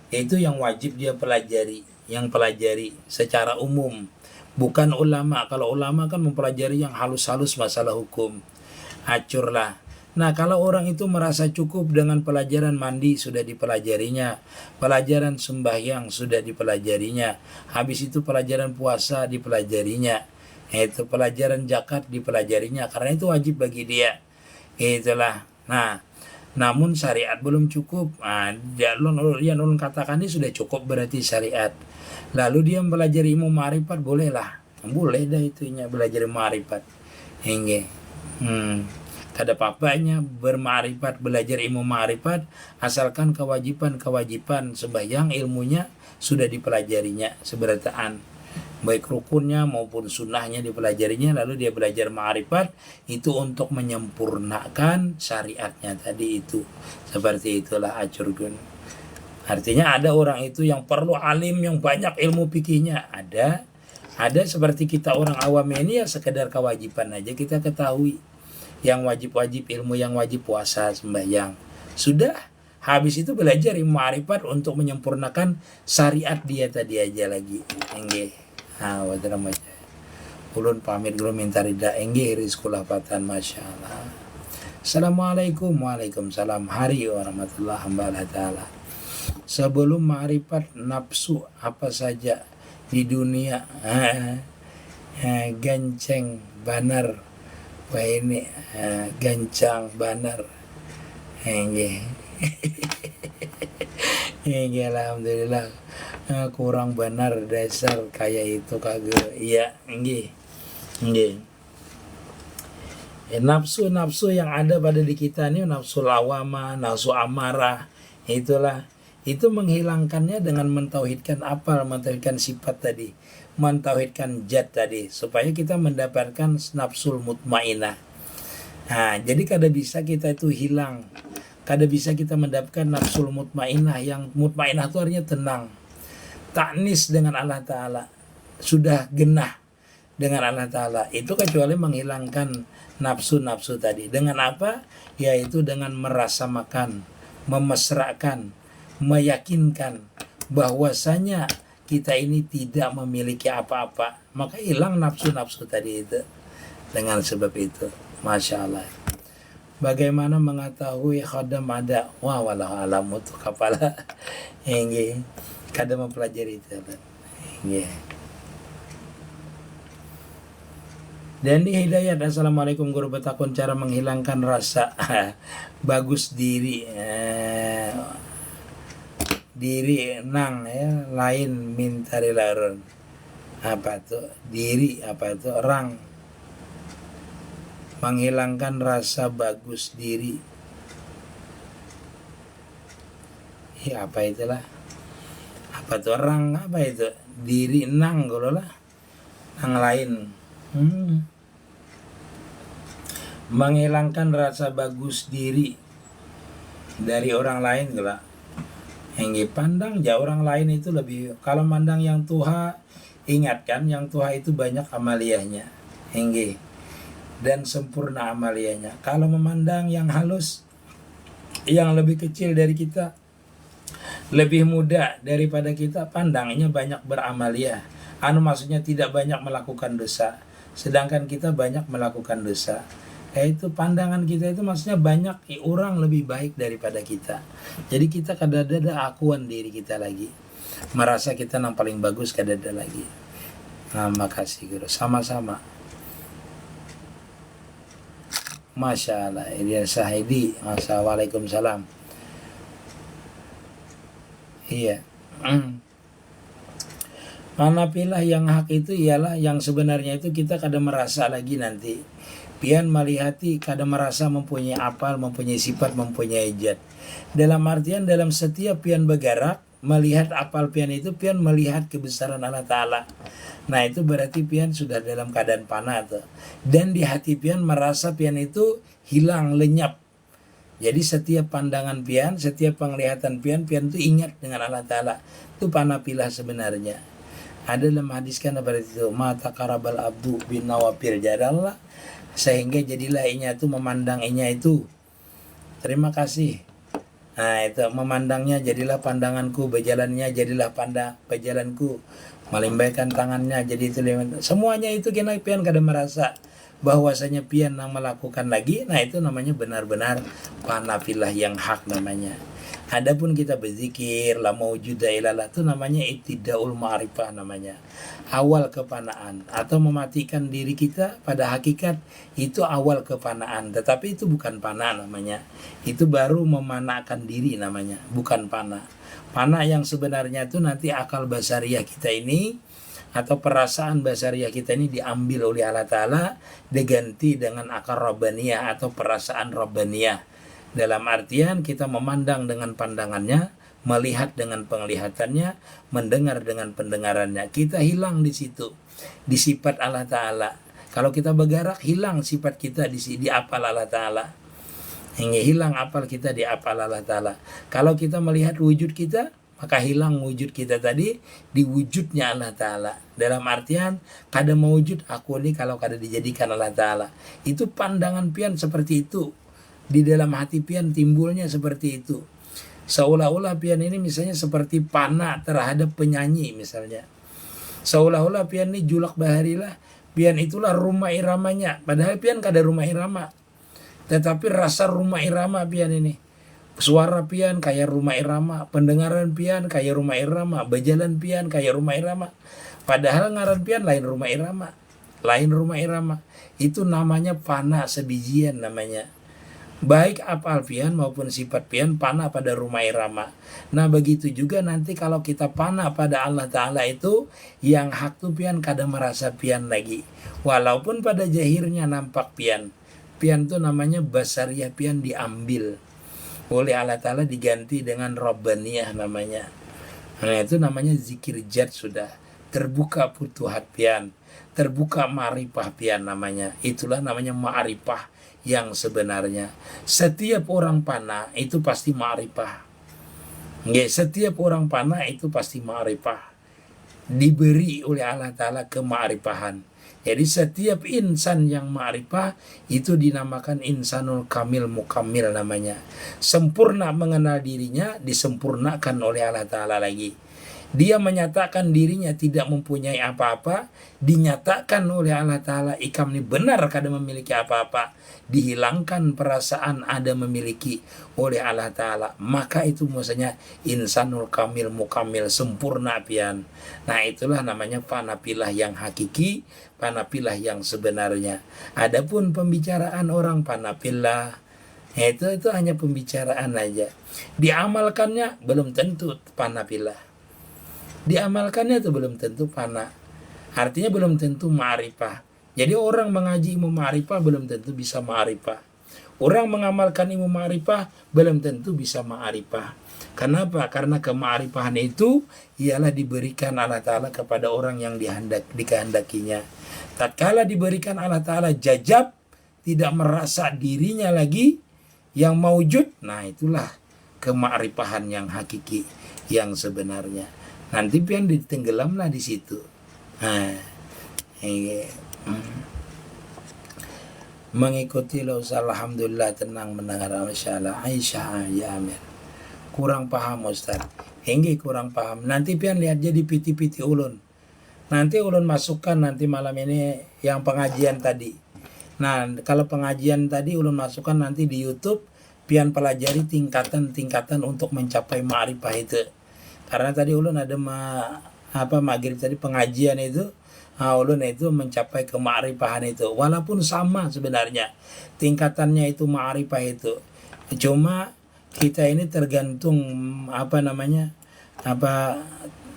Itu yang wajib dia pelajari. Yang pelajari secara umum. Bukan ulama. Kalau ulama kan mempelajari yang halus-halus masalah hukum. Acurlah. Nah kalau orang itu merasa cukup dengan pelajaran mandi sudah dipelajarinya, pelajaran sembahyang sudah dipelajarinya, habis itu pelajaran puasa dipelajarinya, itu pelajaran zakat dipelajarinya, karena itu wajib bagi dia. Itulah. Nah, namun syariat belum cukup. Yang ulun katakan ini sudah cukup berarti syariat. Lalu dia mempelajari ilmu ma'rifat bolehlah, boleh dah itunya belajar ma'rifat. Hingga. kada papanya bermakrifat, belajar ilmu makrifat, asalkan kewajiban sembahyang ilmunya sudah dipelajarinya seberataan, baik rukunnya maupun sunnahnya dipelajarinya, lalu dia belajar makrifat itu untuk menyempurnakan syariatnya tadi itu. Seperti itulah acurgun. Artinya ada orang itu yang perlu alim yang banyak ilmu fikihnya, ada seperti kita orang awam ini ya sekedar kewajiban aja kita ketahui, yang wajib-wajib ilmu, yang wajib puasa sembahyang sudah, habis itu belajar ilmu ma'rifat untuk menyempurnakan syariat dia tadi aja lagi. Enggih. Ulun pamit dulu minta rida enggih rizqul fatan masyaallah. Assalamualaikum. Waalaikumsalam. Hari warahmatullahi wabarakatuh. Sebelum ma'rifat nafsu apa saja di dunia, ganceng banar, wah ini gancang banar, enggih. Alhamdulillah, kurang benar dasar kayak itu kagak, iya enggih. Nafsu yang ada pada di kita ini, nafsu lawama, nafsu amarah, itulah, itu menghilangkannya dengan mentauhidkan mentauhidkan sifat tadi, mentauhidkan zat tadi, supaya kita mendapatkan nafsul mutmainah. Nah, jadi kada bisa kita itu hilang, kada bisa kita mendapatkan nafsul mutmainah. Yang mutmainah itu artinya tenang, taknis dengan Allah Ta'ala, sudah genah dengan Allah Ta'ala, itu kecuali menghilangkan nafsu-nafsu tadi. Dengan apa? Yaitu dengan merasa makan, memesrakan, meyakinkan bahwasanya kita ini tidak memiliki apa-apa, maka hilang nafsu-nafsu tadi itu. Dengan sebab itu, Masya Allah. Bagaimana mengetahui khodam ada? Wah, walau alam itu kepala ini kadang mempelajari itu. Dan di hidayat, assalamualaikum guru betakun cara menghilangkan rasa bagus diri, diri nang ya, lain mintari larun. Apa tuh diri, apa itu rang, menghilangkan rasa bagus diri. Ya apa itulah, apa tuh rang, apa itu diri nang kalau lah, nang lain. Menghilangkan rasa bagus diri dari orang lain kalau yang pandang jauh orang lain itu lebih, kalau mandang yang tuha, ingatkan yang tuha itu banyak amaliyahnya, dan sempurna amaliyahnya. Kalau memandang yang halus, yang lebih kecil dari kita, lebih muda daripada kita, pandangnya banyak beramaliyah, maksudnya tidak banyak melakukan dosa, sedangkan kita banyak melakukan dosa. Yaitu pandangan kita itu maksudnya banyak orang lebih baik daripada kita. Jadi kita kadang-kadang akuan diri kita lagi, merasa kita yang paling bagus kadang-kadang lagi. Nah, makasih guru, sama-sama. Masya Allah, Ilya Sahidi, Waalaikumsalam. Iya. Mana pilah yang hak itu ialah yang sebenarnya itu kita kadang merasa lagi nanti. Pian melihati kadang merasa mempunyai apal, mempunyai sifat, mempunyai zat. Dalam artian dalam setiap pian bergerak, melihat apal pian itu, pian melihat kebesaran Allah Ta'ala. Nah itu berarti pian sudah dalam keadaan panah tuh. Dan di hati pian merasa pian itu hilang, lenyap. Jadi setiap pandangan pian, setiap penglihatan pian itu ingat dengan Allah Ta'ala. Itu panah pilah sebenarnya. Ada dalam hadis kan seperti itu, mata karabal abdu bin nawafil jadallah, sehingga jadilah inya itu memandang inya itu. Terima kasih. Nah itu memandangnya jadilah pandanganku, berjalannya jadilah berjalanku, melimbahkan tangannya jadi itu. Semuanya itu kena pian kadang merasa bahwasanya pian yang melakukan lagi. Nah itu namanya benar-benar panafilah yang hak namanya. Adapun kita berzikir la maujuda ilallah itu namanya ibtidaul ma'rifah namanya, awal kepanaan, atau mematikan diri kita pada hakikat itu awal kepanaan, tetapi itu bukan panah namanya, itu baru memanakan diri namanya, bukan panah. Panah yang sebenarnya itu nanti akal basariah kita ini atau perasaan basariah kita ini diambil oleh Allah Ta'ala, diganti dengan akar robbaniyah atau perasaan robbaniyah. Dalam artian kita memandang dengan pandangannya, melihat dengan penglihatannya, mendengar dengan pendengarannya. Kita hilang di situ, di sifat Allah Ta'ala. Kalau kita bergerak, hilang sifat kita di apal Allah Ta'ala. Hingga hilang apal kita di apal Allah Ta'ala. Kalau kita melihat wujud kita, maka hilang wujud kita tadi di wujudnya Allah Ta'ala. Dalam artian, kada mewujud aku ini kalau kada dijadikan Allah Ta'ala. Itu pandangan pian seperti itu. Di dalam hati pian timbulnya seperti itu. Seolah-olah pian ini misalnya seperti panah terhadap penyanyi misalnya. Seolah-olah pian ini julak baharilah, pian itulah rumah iramanya. Padahal pian kada rumah irama. Tetapi rasa rumah irama pian ini. Suara pian kayak rumah irama, pendengaran pian kayak rumah irama, berjalan pian kayak rumah irama. Padahal ngaran pian lain rumah irama. Lain rumah irama. Itu namanya panah sebijian namanya. Baik apal pian maupun sifat pian panah pada rumah irama. Nah begitu juga nanti kalau kita panah pada Allah Ta'ala itu, yang hak tu pian kada merasa pian lagi. Walaupun pada jahirnya nampak pian. Pian tu namanya basariah pian diambil oleh Allah Ta'ala, diganti dengan robbaniyah namanya. Nah itu namanya zikir jad sudah. Terbuka futuhat pian, terbuka ma'rifah pian namanya. Itulah namanya ma'rifah yang sebenarnya. Setiap orang panah itu pasti ma'rifah. Setiap orang panah itu pasti ma'rifah. Diberi oleh Allah Ta'ala kema'rifahan. Jadi setiap insan yang ma'rifah itu dinamakan insanul kamil mukamil namanya. Sempurna mengenal dirinya, disempurnakan oleh Allah Ta'ala lagi. Dia menyatakan dirinya tidak mempunyai apa-apa, dinyatakan oleh Allah Ta'ala ikam ini benar kada memiliki apa-apa, dihilangkan perasaan ada memiliki oleh Allah Ta'ala. Maka itu maksudnya insanul kamil mukamil, sempurna pian. Nah itulah namanya panapilah yang hakiki, panapilah yang sebenarnya. Adapun pembicaraan orang panapilah, itu hanya pembicaraan aja. Diamalkannya belum tentu panapilah. Diamalkannya itu belum tentu panah. Artinya belum tentu ma'rifah. Jadi orang mengaji ilmu ma'rifah belum tentu bisa ma'rifah. Orang mengamalkan ilmu ma'rifah belum tentu bisa ma'rifah. Kenapa? Karena kema'rifahan itu ialah diberikan Allah Ta'ala kepada orang yang dikehendakinya. Tatkala diberikan Allah Ta'ala jajab, tidak merasa dirinya lagi yang maujud, nah itulah kema'rifahan yang hakiki, yang sebenarnya. Nanti pian ditenggelamlah di situ. Mengikuti lo alhamdulillah tenang mendengar masyaallah. Aisyah ya Amir. Kurang paham Ustaz. Hingga kurang paham. Nanti pian lihat jadi piti-piti ulun. Nanti ulun masukkan nanti malam ini yang pengajian tadi. Nah, kalau pengajian tadi ulun masukkan nanti di YouTube, pian pelajari tingkatan-tingkatan untuk mencapai ma'rifah itu. Karena tadi ulun ada maghrib tadi pengajian itu, ulun itu mencapai ke ma'rifahan itu. Walaupun sama sebenarnya tingkatannya itu ma'rifah itu. Cuma kita ini tergantung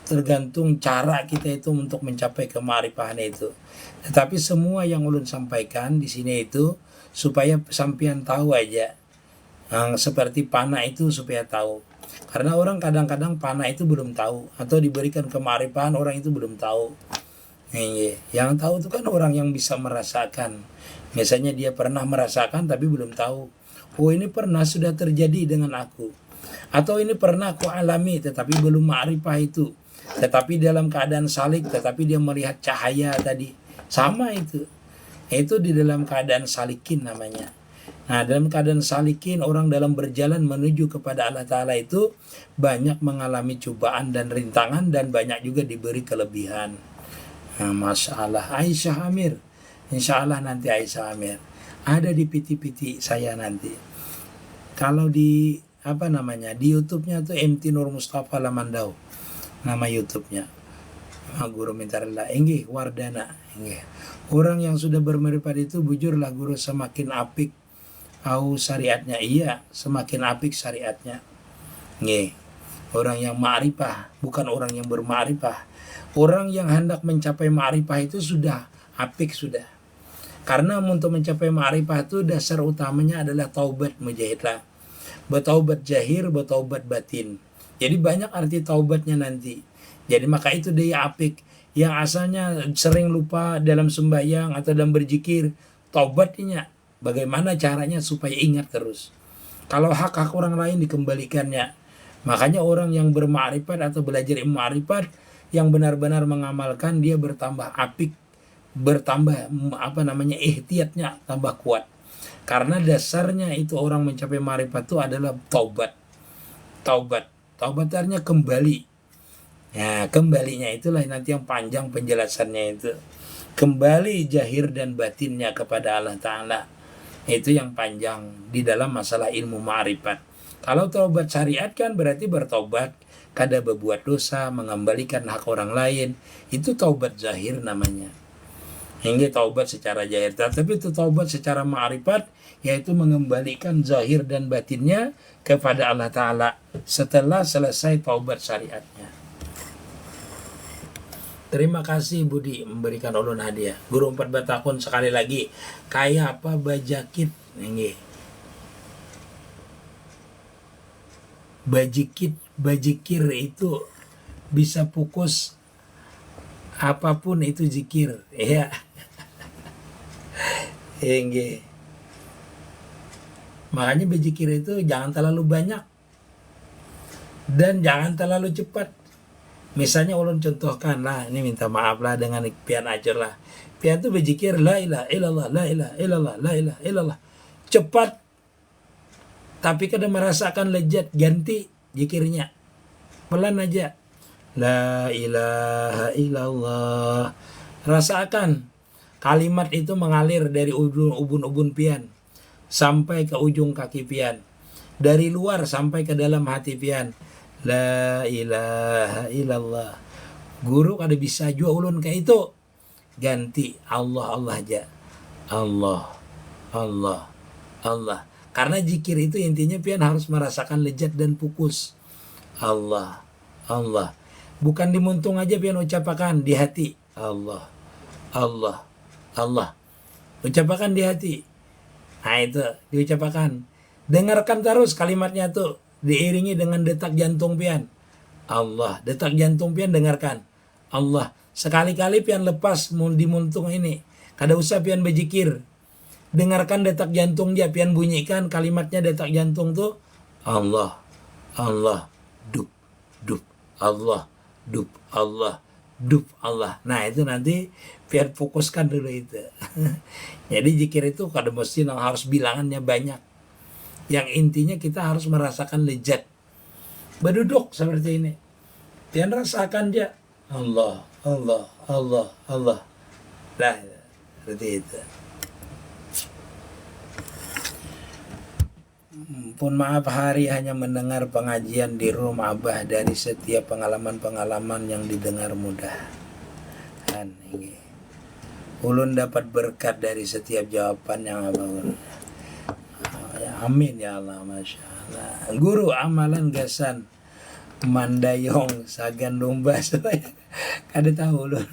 tergantung cara kita itu untuk mencapai ke ma'rifahan itu. Tetapi semua yang ulun sampaikan di sini itu supaya sampean tahu aja. Seperti panah itu supaya tahu. Karena orang kadang-kadang panah itu belum tahu, atau diberikan kema'rifahan orang itu belum tahu. Yang tahu itu kan orang yang bisa merasakan. Misalnya dia pernah merasakan tapi belum tahu. Oh ini pernah sudah terjadi dengan aku. Atau ini pernah aku alami tetapi belum ma'rifah itu. Tetapi dalam keadaan salik, tetapi dia melihat cahaya tadi. Sama itu. Itu di dalam keadaan salikin namanya. Nah dalam keadaan salikin, orang dalam berjalan menuju kepada Allah Ta'ala itu banyak mengalami cobaan dan rintangan, dan banyak juga diberi kelebihan. Nah, Masya Allah. Aisyah Amir, insya Allah nanti Aisyah Amir ada di piti-piti saya nanti. Kalau di di YouTube-nya tuh MT Nur Mustafa Lamandau nama YouTube-nya. Guru mintarlah inggih wardana inggih. Orang yang sudah bermeripat itu bujurlah guru semakin apik syariatnya, iya semakin apik syariatnya. Orang yang ma'rifah, bukan orang yang berma'rifah. Orang yang hendak mencapai ma'rifah itu sudah apik sudah. Karena untuk mencapai ma'rifah itu dasar utamanya adalah taubat mujahidlah. Bertaubat zahir, bertaubat batin. Jadi banyak arti taubatnya nanti. Jadi maka itu dia apik. Yang asalnya sering lupa dalam sembahyang atau dalam berzikir, taubatnya bagaimana caranya supaya ingat terus. Kalau hak-hak orang lain dikembalikannya. Makanya orang yang bermakrifat atau belajar ilmu makrifat yang benar-benar mengamalkan, dia bertambah apik, bertambah ihtiyatnya tambah kuat. Karena dasarnya itu orang mencapai makrifat itu adalah taubat. Taubat artinya kembali. Ya, kembalinya itulah nanti yang panjang penjelasannya itu. Kembali zahir dan batinnya kepada Allah Ta'ala. Itu yang panjang di dalam masalah ilmu ma'rifat. Kalau taubat syariat kan berarti bertobat kada berbuat dosa, mengembalikan hak orang lain. Itu taubat zahir namanya. Hingga taubat secara zahir. Tapi itu taubat secara ma'rifat, yaitu mengembalikan zahir dan batinnya kepada Allah Ta'ala setelah selesai taubat syariatnya. Terima kasih Budi memberikan ulun hadiah. Guru 14 tahun sekali lagi. Kayak apa bajakit? Ini. Bajikir itu bisa fokus apapun itu zikir. Ya. Ini. Makanya berzikir itu jangan terlalu banyak dan jangan terlalu cepat. Misalnya ulun contohkan lah, ini minta maaf lah dengan pian ajar lah. Pian itu berzikir la ilaha illallah, la ilaha illallah, la ilaha illallah. Cepat tapi kadang merasakan lezat, ganti zikirnya. Pelan aja. La ilaha illallah. Rasakan kalimat itu mengalir dari ubun-ubun pian sampai ke ujung kaki pian, dari luar sampai ke dalam hati pian. La ilaha illallah. Guru kada bisa jua ulun kayak itu. Ganti Allah aja. Allah. Karena zikir itu intinya pian harus merasakan lezat dan fokus. Allah. Bukan dimuntung aja pian ucapakan di hati. Allah. Ucapakan di hati. Nah itu diucapakan. Dengarkan terus kalimatnya tuh, diiringi dengan detak jantung pian. Allah, detak jantung pian dengarkan. Allah. Sekali-kali pian lepas dimuntung ini. Kada usah pian berzikir. Dengarkan detak jantung dia, pian bunyikan kalimatnya detak jantung tuh. Allah. Dup. Allah. Dup. Allah. Nah itu nanti pian fokuskan dulu itu. Jadi zikir itu kada mesti harus bilangannya banyak. Yang intinya kita harus merasakan lezat. Berduduk seperti ini. Pian rasakan dia. Allah. Nah, seperti itu. Pun maaf hari hanya mendengar pengajian di rumah Abah dari setiap pengalaman-pengalaman yang didengar mudah. Dan ini. Ulun dapat berkat dari setiap jawaban yang Abah ulun. Amin ya Allah, Masya Allah. Guru amalan gasan mandayong sagan domba. Kada tahu ulun.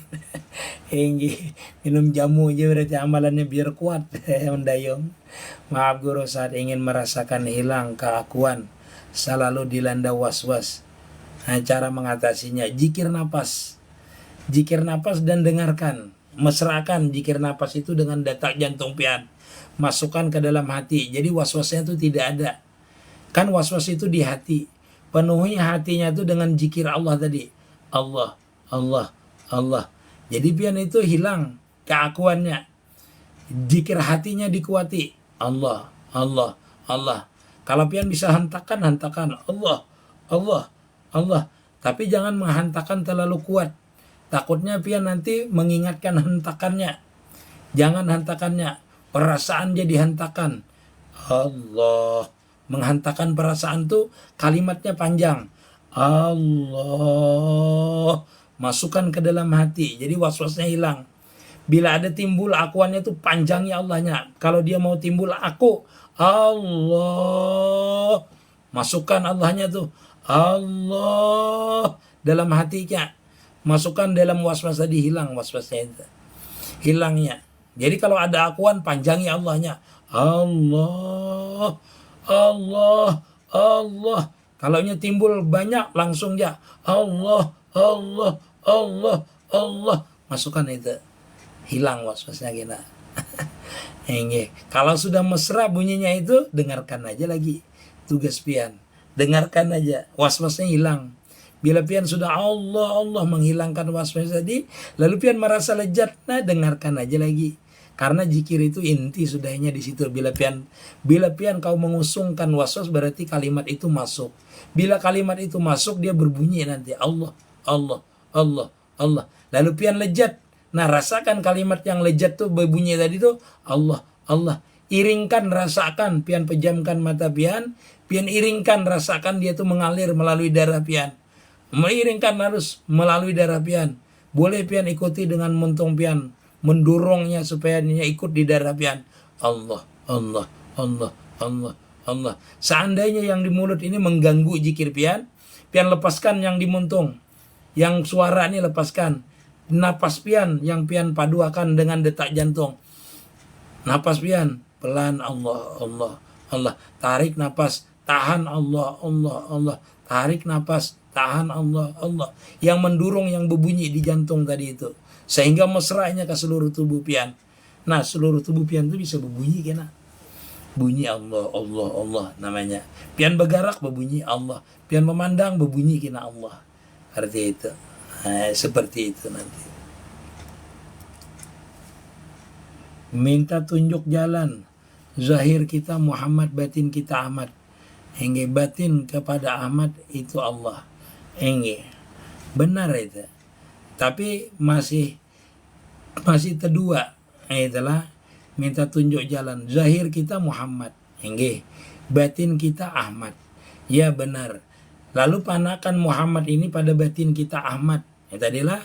Hinggi minum jamu aja berarti amalannya biar kuat. Mandayong. Maaf guru, saat ingin merasakan hilang keakuan selalu dilanda was-was. Nah, cara mengatasinya zikir napas dan dengarkan. Mesrakan zikir napas itu dengan detak jantung pian. Masukkan ke dalam hati. Jadi was-wasnya itu tidak ada. Kan was-was itu di hati. Penuhi hatinya itu dengan zikir Allah tadi. Allah. Jadi pian itu hilang keakuannya. Zikir hatinya dikuati. Allah. Kalau pian bisa hentakan Allah. Tapi jangan menghantakan terlalu kuat. Takutnya pian nanti mengingatkan hentakannya. Jangan hentakannya. Perasaan dia dihantakan. Allah. Menghantakan perasaan tuh kalimatnya panjang. Allah. Masukkan ke dalam hati. Jadi was-wasnya hilang. Bila ada timbul akuannya tuh panjangnya Allahnya. Kalau dia mau timbul aku. Allah. Masukkan Allahnya tuh. Allah. Dalam hatinya. Masukkan dalam waswas tadi, hilang waswasnya itu. Hilangnya. Jadi kalau ada akuan, panjangi Allahnya. Allah, Allah, Allah. Kalau timbul banyak, langsung ya Allah, Allah, Allah, Allah. Masukkan itu. Hilang waswasnya kita. Kalau sudah mesra bunyinya itu, dengarkan aja lagi. Tugas pian. Dengarkan aja. Waswasnya hilang. Bila pian sudah Allah, Allah menghilangkan waswas tadi, lalu pian merasa lezat, nah dengarkan aja lagi. Karena zikir itu inti sudahnya di situ. Bila pian kau mengusungkan waswas, berarti kalimat itu masuk. Bila kalimat itu masuk, dia berbunyi nanti Allah, Allah, Allah, Allah. Lalu pian lezat. Nah, rasakan kalimat yang lezat tuh berbunyi tadi tuh Allah, Allah. Iringkan, rasakan, pian pejamkan mata pian iringkan, rasakan dia tuh mengalir melalui darah pian. Mengiringkan harus melalui darah pian. Boleh pian ikuti dengan muntung pian, mendorongnya supaya dia ikut di darah pian. Allah, Allah, Allah, Allah, Allah. Seandainya yang di mulut ini mengganggu zikir pian lepaskan yang di muntung. Yang suara ini lepaskan. Napas pian yang pian paduakan dengan detak jantung. Napas pian pelan, Allah, Allah, Allah. Tarik napas, tahan, Allah, Allah, Allah. Tarik napas, tahan, Allah, Allah. Yang mendorong, yang berbunyi di jantung tadi itu. Sehingga mesranya ke seluruh tubuh pian. Nah, seluruh tubuh pian itu bisa berbunyi kena. Bunyi Allah, Allah, Allah namanya. Pian bergerak berbunyi Allah. Pian memandang berbunyi kena Allah. Arti itu. Nah, seperti itu nanti. Minta tunjuk jalan. Zahir kita Muhammad, batin kita Ahmad. Hingga batin kepada Ahmad itu Allah. Benar itu. Tapi masih kedua, itulah minta tunjuk jalan. Zahir kita Muhammad, batin kita Ahmad. Ya benar. Lalu panakan Muhammad ini pada batin kita Ahmad. Tadilah.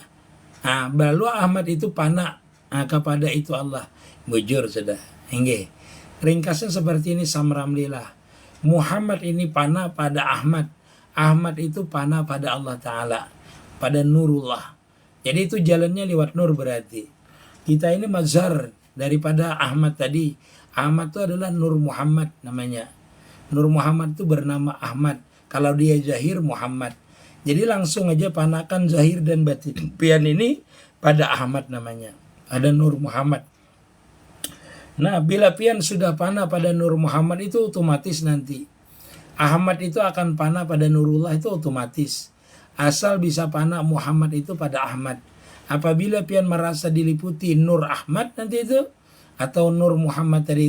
Lalu Ahmad itu panak kepada itu Allah. Bujur sudah. Ringkasnya seperti ini, samramlillah. Muhammad ini panah pada Ahmad. Ahmad itu panah pada Allah Ta'ala. Pada Nurullah. Jadi itu jalannya lewat nur berarti. Kita ini mazhar daripada Ahmad tadi. Ahmad itu adalah Nur Muhammad namanya. Nur Muhammad itu bernama Ahmad. Kalau dia zahir Muhammad. Jadi langsung aja panakan zahir dan batin pian ini pada Ahmad namanya. Ada Nur Muhammad. Nah, bila pian sudah panah pada Nur Muhammad itu otomatis nanti. Ahmad itu akan panah pada Nurullah itu otomatis. Asal bisa panah Muhammad itu pada Ahmad. Apabila pian merasa diliputi Nur Ahmad nanti itu, atau Nur Muhammad tadi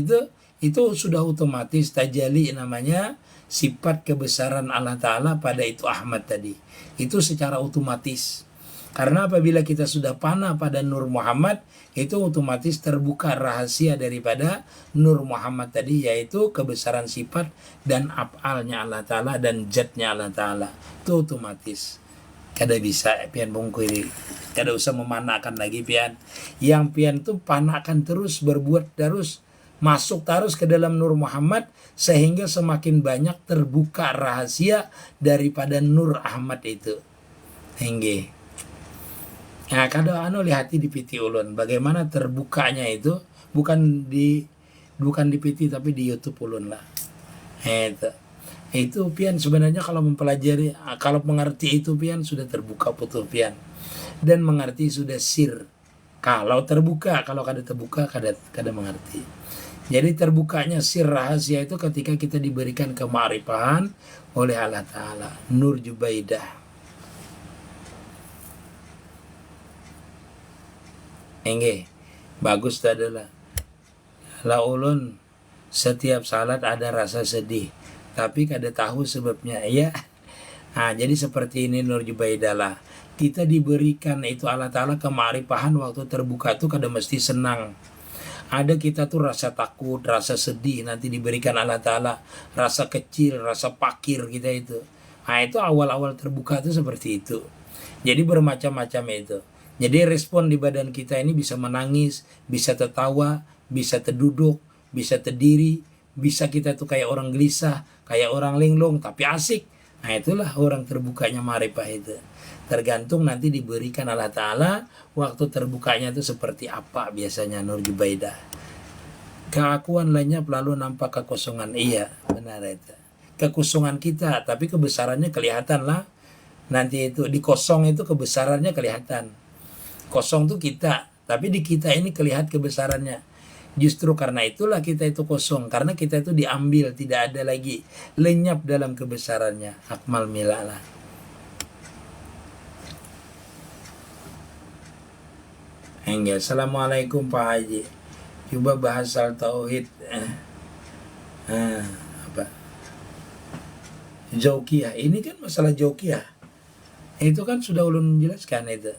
itu sudah otomatis tajalli namanya, sifat kebesaran Allah Ta'ala pada itu Ahmad tadi. Itu secara otomatis. Karena apabila kita sudah panah pada Nur Muhammad, itu otomatis terbuka rahasia daripada Nur Muhammad tadi, yaitu kebesaran sifat dan af'alnya Allah Ta'ala dan zatnya Allah Ta'ala. Itu otomatis. Kada bisa pian bungkiri. Kada usah memanakan lagi pian. Yang pian itu panakan terus, berbuat terus, masuk terus ke dalam Nur Muhammad, sehingga semakin banyak terbuka rahasia daripada Nur Ahmad itu. Hingga. Nah, kadang lihati di piti ulun bagaimana terbukanya itu, bukan di piti tapi di YouTube ulun lah. Itu pian sebenarnya kalau mempelajari, kalau mengerti itu pian sudah terbuka putus pian dan mengerti sudah sir. Kalau terbuka, kalau kada terbuka kada mengerti. Jadi terbukanya sir rahasia itu ketika kita diberikan kema'rifahan oleh Allah Ta'ala. Nur Jubaidah. Bagus adalah ulun setiap salat ada rasa sedih, tapi kada tahu sebabnya ya. Jadi seperti ini Nur Jubaidah lah. Kita diberikan itu Allah Ta'ala kema'rifahan waktu terbuka tuh kada mesti senang. Ada kita tuh rasa takut, rasa sedih, nanti diberikan Allah Ta'ala rasa kecil, rasa pakir kita itu. Itu awal-awal terbuka tuh seperti itu. Jadi bermacam-macam itu. Jadi respon di badan kita ini bisa menangis, bisa tertawa, bisa terduduk, bisa terdiri, bisa kita tuh kayak orang gelisah, kayak orang linglung, tapi asik. Itulah orang terbukanya ma'rifah itu. Tergantung nanti diberikan Allah Ta'ala waktu terbukanya itu seperti apa biasanya Nur Jubaidah. Keakuan lenyap lalu nampak kekosongan. Iya, benar itu. Kekosongan kita, tapi kebesarannya kelihatan lah. Nanti itu di kosong itu kebesarannya kelihatan. Kosong tuh kita, tapi di kita ini kelihatan kebesarannya. Justru karena itulah kita itu kosong, karena kita itu diambil, tidak ada lagi, lenyap dalam kebesarannya. Akmal milala. Enggak. Assalamualaikum Pak Haji. Coba bahas soal tauhid. Apa? Zaukiyah. Ini kan masalah Zaukiyah. Itu kan sudah ulun menjelaskan itu.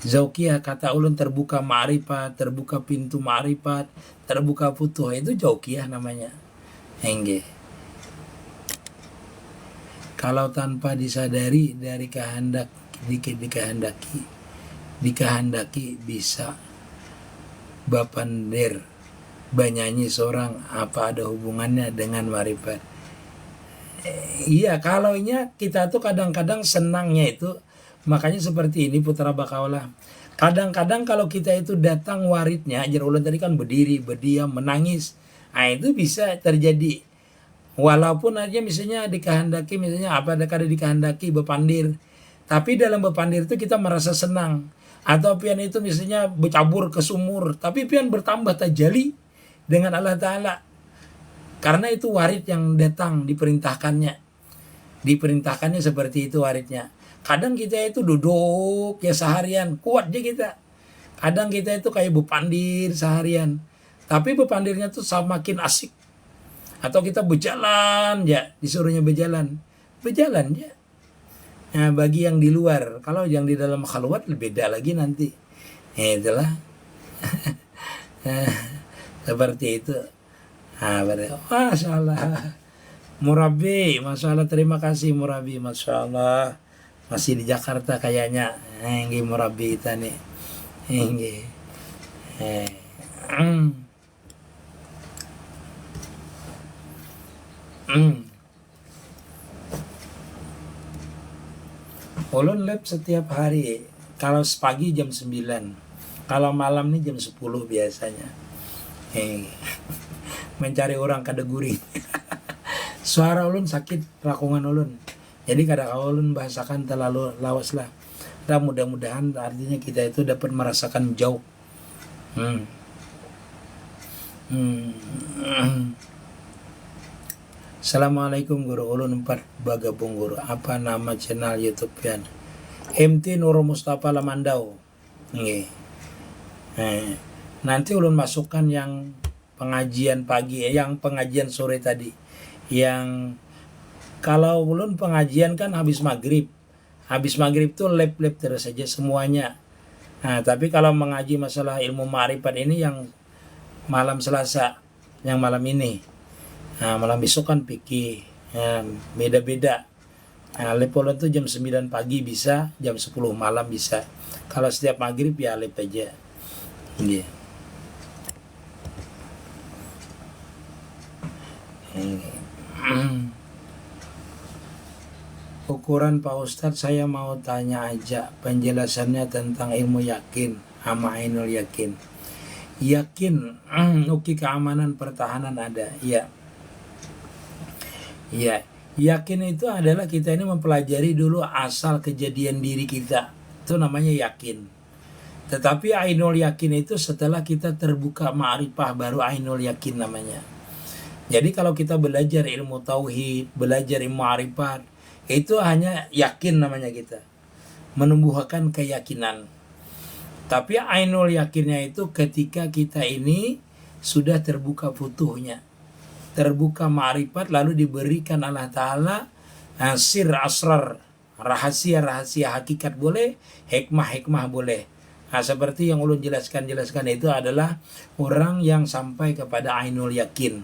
Zaukiyah, kata ulun terbuka ma'rifat, terbuka pintu ma'rifat, terbuka futuh, itu Zaukiyah namanya. Enggak. Kalau tanpa disadari dari dikehendaki bisa bapander banyanyi seorang, apa ada hubungannya dengan marifat? Iya, kalau kita tuh kadang-kadang senangnya itu, makanya seperti ini Putra Bakaula. Kadang-kadang kalau kita itu datang waridnya, ajar ulun tadi kan berdiri, berdiam, menangis. Nah itu bisa terjadi. Walaupun aja misalnya dikehendaki, misalnya apa ada dikehendaki bepandir. Tapi dalam bepandir itu kita merasa senang. Atau pian itu misalnya bercabur ke sumur, tapi pian bertambah tajali dengan Allah Ta'ala. Karena itu warid yang datang diperintahkannya. Diperintahkannya seperti itu waridnya. Kadang kita itu duduk ya seharian, kuat aja kita. Kadang kita itu kayak bepandir seharian. Tapi bepandirnya tuh semakin asik. Atau kita berjalan ya, disuruhnya berjalan. Berjalan ya. Nah, bagi yang di luar, kalau yang di dalam khalwat beda lagi nanti. Itulah. Seperti itu. Masya Allah. Murabi, Masya Allah, terima kasih Murabi, Masya Allah. Masih di Jakarta kayaknya. Ini Murabi kita nih. Ini. Ulun lab setiap hari. Kalau pagi jam 9. Kalau malam nih jam 10 biasanya. Mencari orang kadeguri. Suara ulun sakit, rakungan ulun. Jadi kadang ulun bahasakan terlalu lawas lah. Dan mudah-mudahan artinya kita itu dapat merasakan jauh. Assalamualaikum Guru, ulun 4 bagabung Guru. Apa nama channel YouTube-nya? MT Nurul Mustafa Lamandau. Nanti ulun masukkan yang pengajian pagi, yang pengajian sore tadi. Yang kalau ulun pengajian kan habis maghrib. Habis maghrib tuh lab-lab terus saja semuanya. Nah, tapi kalau mengaji masalah ilmu ma'rifat ini yang malam Selasa, yang malam ini. Nah, malam besok kan fikih. Beda-beda. Nah, lab ulun tuh jam 9 pagi bisa, jam 10 malam bisa. Kalau setiap maghrib ya lab aja. Yeah. Ukuran Pak Ustadz, saya mau tanya aja penjelasannya tentang ilmu yakin sama ainul yakin. Yakin, uki keamanan pertahanan ada, ya. Ya, yakin itu adalah kita ini mempelajari dulu asal kejadian diri kita. Itu namanya yakin. Tetapi ainul yakin itu setelah kita terbuka ma'rifah baru ainul yakin namanya. Jadi kalau kita belajar ilmu tauhid, belajar ilmu ma'rifat, itu hanya yakin namanya kita. Menumbuhkan keyakinan. Tapi ainul yakinnya itu ketika kita ini sudah terbuka futuhnya. Terbuka ma'rifat lalu diberikan Allah Ta'ala sir asrar, rahasia-rahasia hakikat boleh, hikmah-hikmah boleh. Nah, seperti yang ulun jelaskan itu adalah orang yang sampai kepada ainul yakin.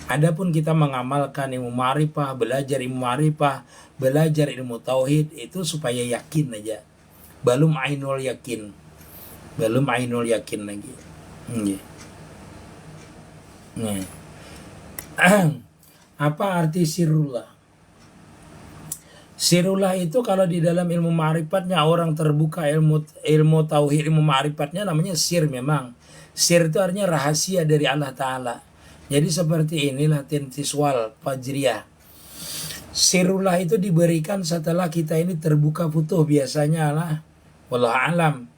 Adapun kita mengamalkan ilmu ma'rifah, belajar ilmu ma'rifah, belajar ilmu tauhid itu supaya yakin aja. Belum ainul yakin. Belum ainul yakin lagi. Apa arti sirrullah? Sirullah itu kalau di dalam ilmu ma'rifatnya orang terbuka ilmu tauhid, ilmu ma'rifatnya namanya sir memang. Sir itu artinya rahasia dari Allah Ta'ala. Jadi seperti inilah tintiswal fajriyah. Sirullah itu diberikan setelah kita ini terbuka futuh biasanya lah. Wallahu alam.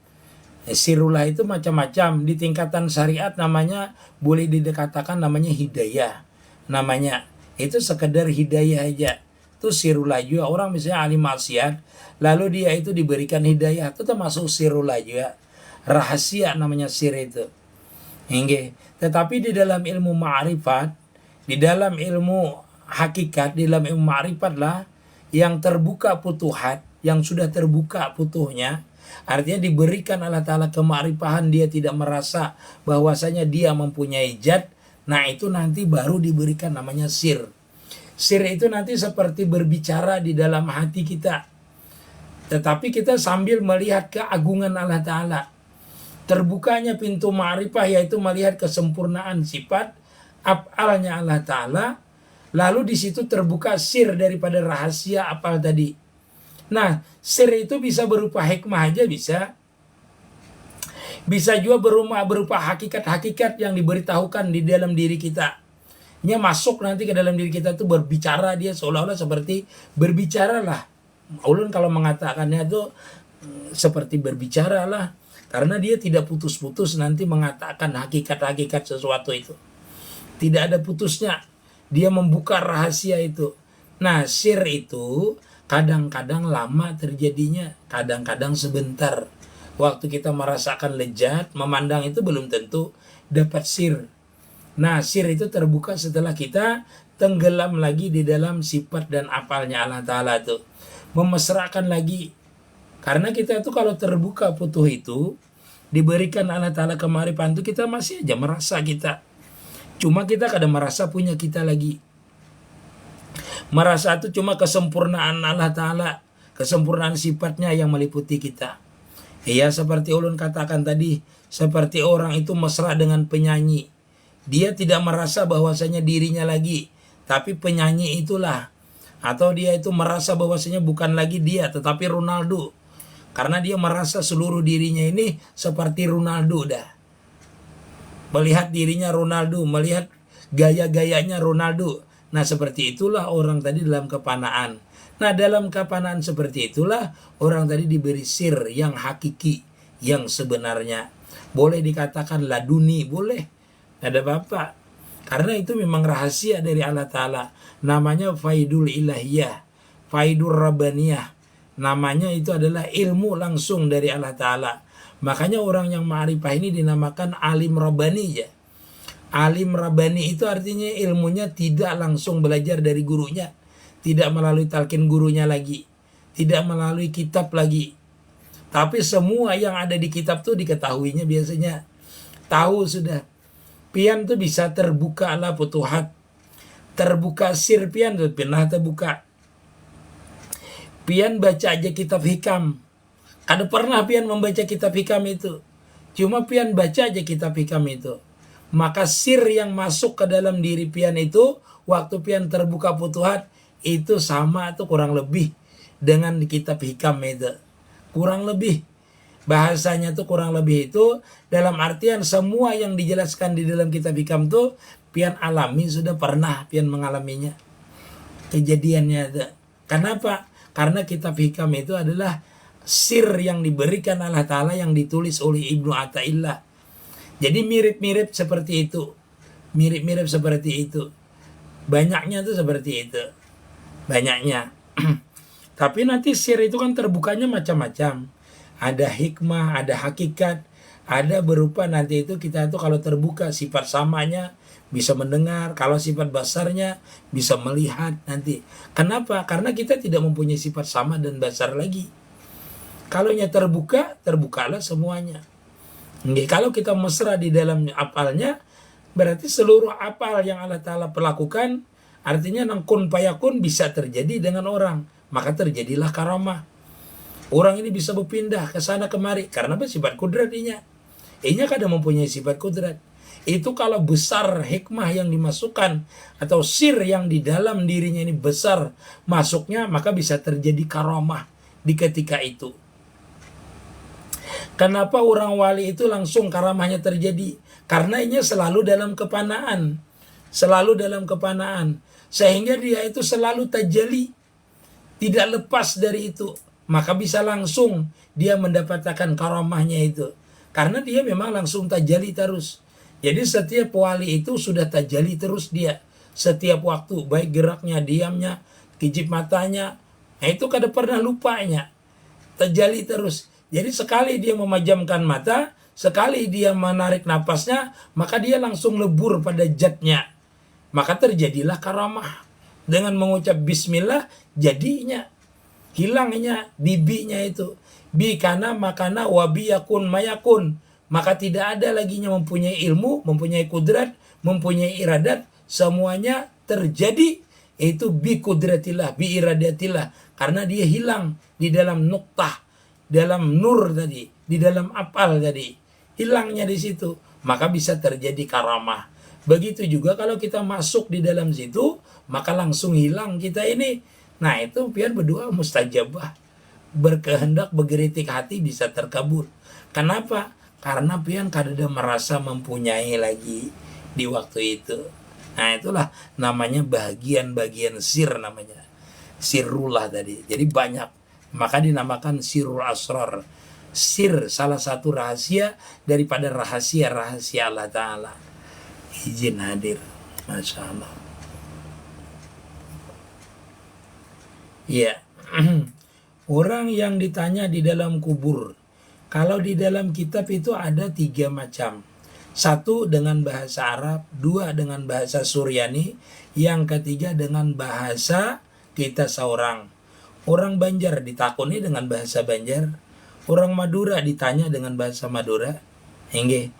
Sirullah itu macam-macam. Di tingkatan syariat namanya boleh dikatakan namanya hidayah. Namanya itu sekedar hidayah aja. Itu sirullah juga. Orang misalnya ahli maksiat, lalu dia itu diberikan hidayah, itu termasuk sirullah juga. Rahasia namanya sir itu. Hingga. Tetapi di dalam ilmu ma'rifat, di dalam ilmu hakikat, di dalam ilmu ma'rifat lah yang terbuka futuhat, yang sudah terbuka futuhnya, artinya diberikan Allah Ta'ala kema'rifahan, dia tidak merasa bahwasanya dia mempunyai zat. Nah itu nanti baru diberikan namanya sir. Sir itu nanti seperti berbicara di dalam hati kita. Tetapi kita sambil melihat keagungan Allah Ta'ala. Terbukanya pintu ma'rifah yaitu melihat kesempurnaan sifat af'alnya Allah Ta'ala. Lalu di situ terbuka sir daripada rahasia apal tadi. Nah, sir itu bisa berupa hikmah aja bisa. Bisa juga berupa hakikat-hakikat yang diberitahukan di dalam diri kita. Dia masuk nanti ke dalam diri kita tuh berbicara, dia seolah-olah seperti berbicara lah. Ulun kalau mengatakannya itu seperti berbicara lah, karena dia tidak putus-putus nanti mengatakan hakikat-hakikat sesuatu itu. Tidak ada putusnya, dia membuka rahasia itu. Nah sir itu kadang-kadang lama terjadinya, kadang-kadang sebentar. Waktu kita merasakan lezat, memandang itu belum tentu dapat sir. Nah sir itu terbuka setelah kita tenggelam lagi di dalam sifat dan apalnya Allah Ta'ala itu. Memesrakan lagi. Karena kita itu kalau terbuka futuh itu, diberikan Allah Ta'ala kema'rifatan itu, kita masih aja merasa kita. Cuma kita kadang merasa punya kita lagi. Merasa itu cuma kesempurnaan Allah Ta'ala, kesempurnaan sifatnya yang meliputi kita. Ya seperti ulun katakan tadi, seperti orang itu mesra dengan penyanyi. Dia tidak merasa bahwasanya dirinya lagi, tapi penyanyi itulah. Atau dia itu merasa bahwasanya bukan lagi dia, tetapi Ronaldo. Karena dia merasa seluruh dirinya ini seperti Ronaldo dah. Melihat dirinya Ronaldo, melihat gaya-gayanya Ronaldo. Nah seperti itulah orang tadi dalam kepanaan. Nah dalam kepanaan seperti itulah orang tadi diberi sir yang hakiki, yang sebenarnya. Boleh dikatakan laduni, boleh. Ada apa? Karena itu memang rahasia dari Allah Ta'ala. Namanya faidul ilahiyah, faidur rabbaniyah. Namanya itu adalah ilmu langsung dari Allah Ta'ala. Makanya orang yang ma'rifah ini dinamakan alim rabbani ya. Alim rabbani itu artinya ilmunya tidak langsung belajar dari gurunya. Tidak melalui talqin gurunya lagi. Tidak melalui kitab lagi. Tapi semua yang ada di kitab tuh diketahuinya biasanya. Tahu sudah. Pian tuh bisa terbuka lah futuhat. Terbuka sir pian tuh pernah terbuka. Pian baca aja kitab hikam. Ada pernah pian membaca kitab hikam itu. Cuma pian baca aja kitab hikam itu. Maka sir yang masuk ke dalam diri pian itu, waktu pian terbuka futuhat, itu sama atau kurang lebih dengan di kitab hikam itu. Kurang lebih. Bahasanya tuh kurang lebih itu dalam artian semua yang dijelaskan di dalam kitab hikam tuh pian alami, sudah pernah pian mengalaminya. Kejadiannya itu. Kenapa? Karena kitab hikam itu adalah sir yang diberikan Allah Ta'ala yang ditulis oleh Ibnu Athaillah. Jadi mirip-mirip seperti itu. Mirip-mirip seperti itu. Banyaknya tuh seperti itu. Banyaknya. Tapi nanti sir itu kan terbukanya macam-macam. Ada hikmah, ada hakikat, ada berupa nanti itu kita itu kalau terbuka sifat samanya bisa mendengar, kalau sifat basarnya bisa melihat nanti. Kenapa? Karena kita tidak mempunyai sifat sama dan basar lagi. Kalau nya terbuka, terbukalah semuanya. Kalau kita mesra di dalam apalnya, berarti seluruh apal yang Allah Ta'ala perlakukan, artinya nangkun payakun bisa terjadi dengan orang. Maka terjadilah karamah. Orang ini bisa berpindah ke sana kemari karena bersifat kudrat inya. Inya kadang mempunyai sifat kudrat. Itu kalau besar hikmah yang dimasukkan atau sir yang di dalam dirinya ini besar masuknya, maka bisa terjadi karamah di ketika itu. Kenapa orang wali itu langsung karamahnya terjadi? Karena ini selalu dalam kepanaan. Selalu dalam kepanaan. Sehingga dia itu selalu tajali. Tidak lepas dari itu. Maka bisa langsung dia mendapatkan karamahnya itu. Karena dia memang langsung tajali terus. Jadi setiap wali itu sudah tajali terus dia. Setiap waktu. Baik geraknya, diamnya, kijip matanya. Nah itu kada pernah lupanya. Tajali terus. Jadi sekali dia memejamkan mata, sekali dia menarik napasnya, maka dia langsung lebur pada zatnya. Maka terjadilah karamah. Dengan mengucap bismillah, jadinya. Hilangnya bibinya itu. Bi kana makana wabi yakun mayakun. Maka tidak ada laginya mempunyai ilmu, mempunyai kudrat, mempunyai iradat. Semuanya terjadi. Itu bi kudratillah, bi iradatillah. Karena dia hilang di dalam nuktah. Dalam nur tadi, di dalam apal tadi, hilangnya di situ, maka bisa terjadi karamah. Begitu juga kalau kita masuk di dalam situ, maka langsung hilang kita ini. Nah itu biar berdoa mustajabah, berkehendak bergeritik hati bisa terkabul. Kenapa? Karena pian kadada merasa mempunyai lagi di waktu itu. Nah itulah namanya bagian-bagian sir namanya, sirrullah tadi. Jadi banyak. Maka dinamakan sirul asrar. Sir salah satu rahasia daripada rahasia-rahasia Allah Ta'ala. Izin hadir. Masya Allah. Ya. Orang yang ditanya di dalam kubur. Kalau di dalam kitab itu ada 3 macam. 1 dengan bahasa Arab, 2 dengan bahasa Suryani, yang ketiga dengan bahasa kita seorang. Orang Banjar ditakoni dengan bahasa Banjar. Orang Madura ditanya dengan bahasa Madura. Enggak.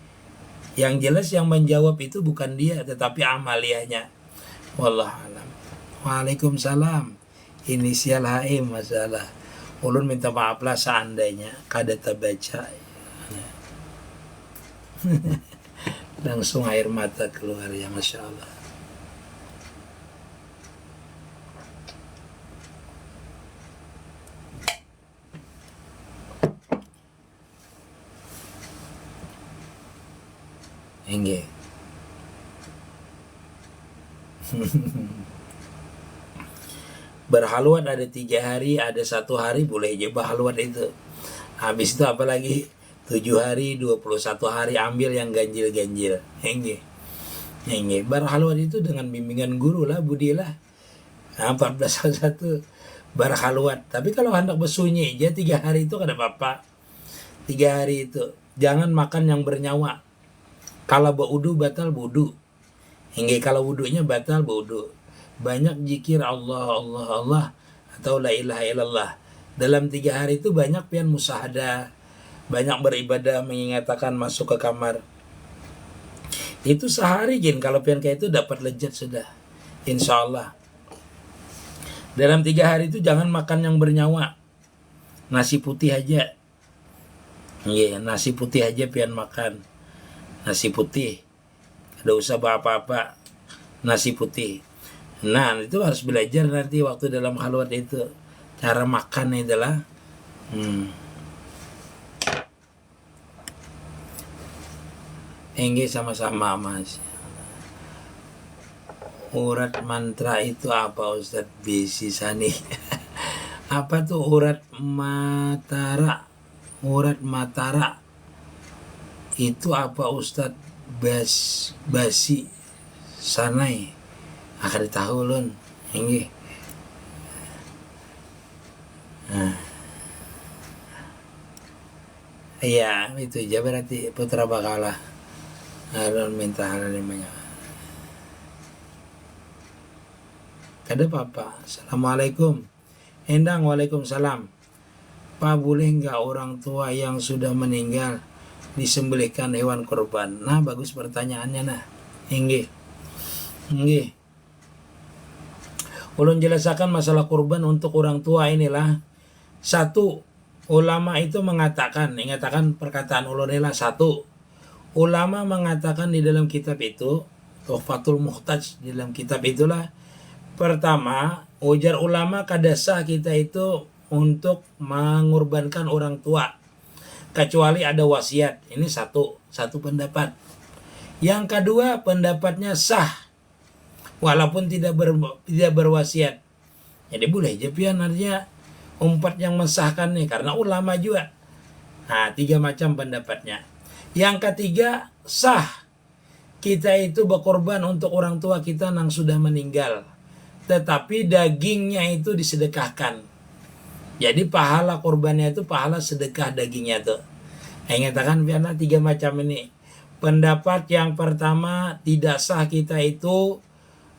Yang jelas yang menjawab itu bukan dia, tetapi amaliyahnya. Wallahualam. Waalaikumsalam. Inisial HM masalah. Ulun minta maaf lah seandainya kada terbaca. Langsung air mata keluar ya, Masya Allah. Enggak. Berhalwat ada 3 hari, ada 1 hari boleh aja berhalwat itu. Habis itu apalagi 7 hari, 21 hari ambil yang ganjil-ganjil. Enggak. Enggak. Berhalwat itu dengan bimbingan guru lah, budi lah. Nah, 14 berhalwat. Tapi kalau hendak bersunyi aja 3 hari itu kada apa-apa. 3 hari itu jangan makan yang bernyawa. Kalau berwudu batal wudu. Hingga kalau wudunya batal wudu. Banyak zikir Allah, Allah, Allah atau la ilaha illallah. Dalam 3 hari itu banyak pian musahadah, banyak beribadah, mengingatkan masuk ke kamar. Itu sehari jin kalau pian kayak itu dapat lezat sudah. Insya Allah. Dalam 3 hari itu jangan makan yang bernyawa. Nasi putih aja. Iya, nasi putih aja pian makan. Nasi putih, ada usah apa-apa, nasi putih. Nah itu harus belajar nanti waktu dalam halwat itu cara makan itulah. Enggak sama-sama mas. Urat mantra itu apa Ustadz Bisi Sani? Apa tuh urat matara? Urat matara itu apa Ustadz Basi Sanai? Akan tahu lun. Ini. Iya itu aja berarti putra bakalah. Harun minta hal banyak. Kada apa-apa. Assalamualaikum. Endang waalaikumsalam. Pak boleh nggak orang tua yang sudah meninggal disembelihkan hewan kurban? Nah bagus pertanyaannya nah. Inggih. Ulun jelaskan masalah kurban untuk orang tua inilah. 1, ulama itu mengatakan perkataan ulun inilah 1, ulama mengatakan di dalam kitab itu, Tuhfatul Muhtaj, di dalam kitab itulah, pertama, ujar ulama kada sah kita itu untuk mengorbankan orang tua kecuali ada wasiat. Ini satu pendapat. Yang kedua, pendapatnya sah walaupun tidak berwasiat. Jadi boleh aja pian, artinya umpat yang mensahkan nih, karena ulama juga. Nah, 3 macam pendapatnya. Yang ketiga, sah kita itu berkorban untuk orang tua kita yang sudah meninggal, tetapi dagingnya itu disedekahkan. Jadi pahala korbannya itu pahala sedekah dagingnya tuh. Yang katakan biarlah 3 macam ini. Pendapat yang pertama, tidak sah kita itu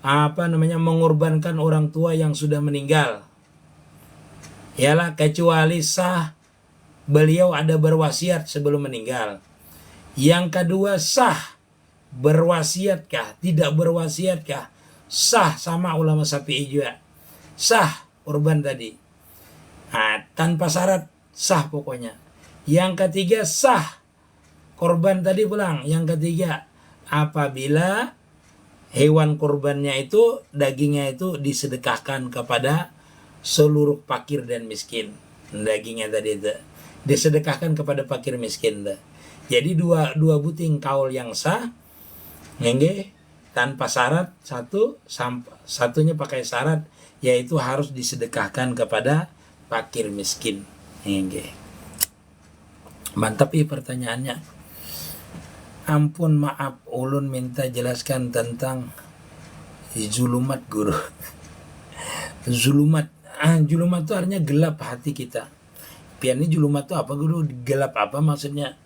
mengorbankan orang tua yang sudah meninggal. Yalah, kecuali sah beliau ada berwasiat sebelum meninggal. Yang kedua, sah berwasiatkah, tidak berwasiatkah, sah, sama ulama Syafi'i juga. Sah korban tadi. Nah, tanpa syarat, sah pokoknya. Yang ketiga, sah korban tadi pulang. Yang ketiga, apabila hewan korbannya itu, dagingnya itu disedekahkan kepada seluruh fakir dan miskin. Dagingnya tadi itu disedekahkan kepada fakir miskin. Jadi dua buting kaul yang sah, nggih, tanpa syarat, satunya pakai syarat, yaitu harus disedekahkan kepada fakir miskin. Nggih. Mantap ya pertanyaannya. Ampun maaf, ulun minta jelaskan tentang zulumat guru. Zulumat itu artinya gelap hati kita. Pian ini zulumat itu apa guru? Gelap apa maksudnya?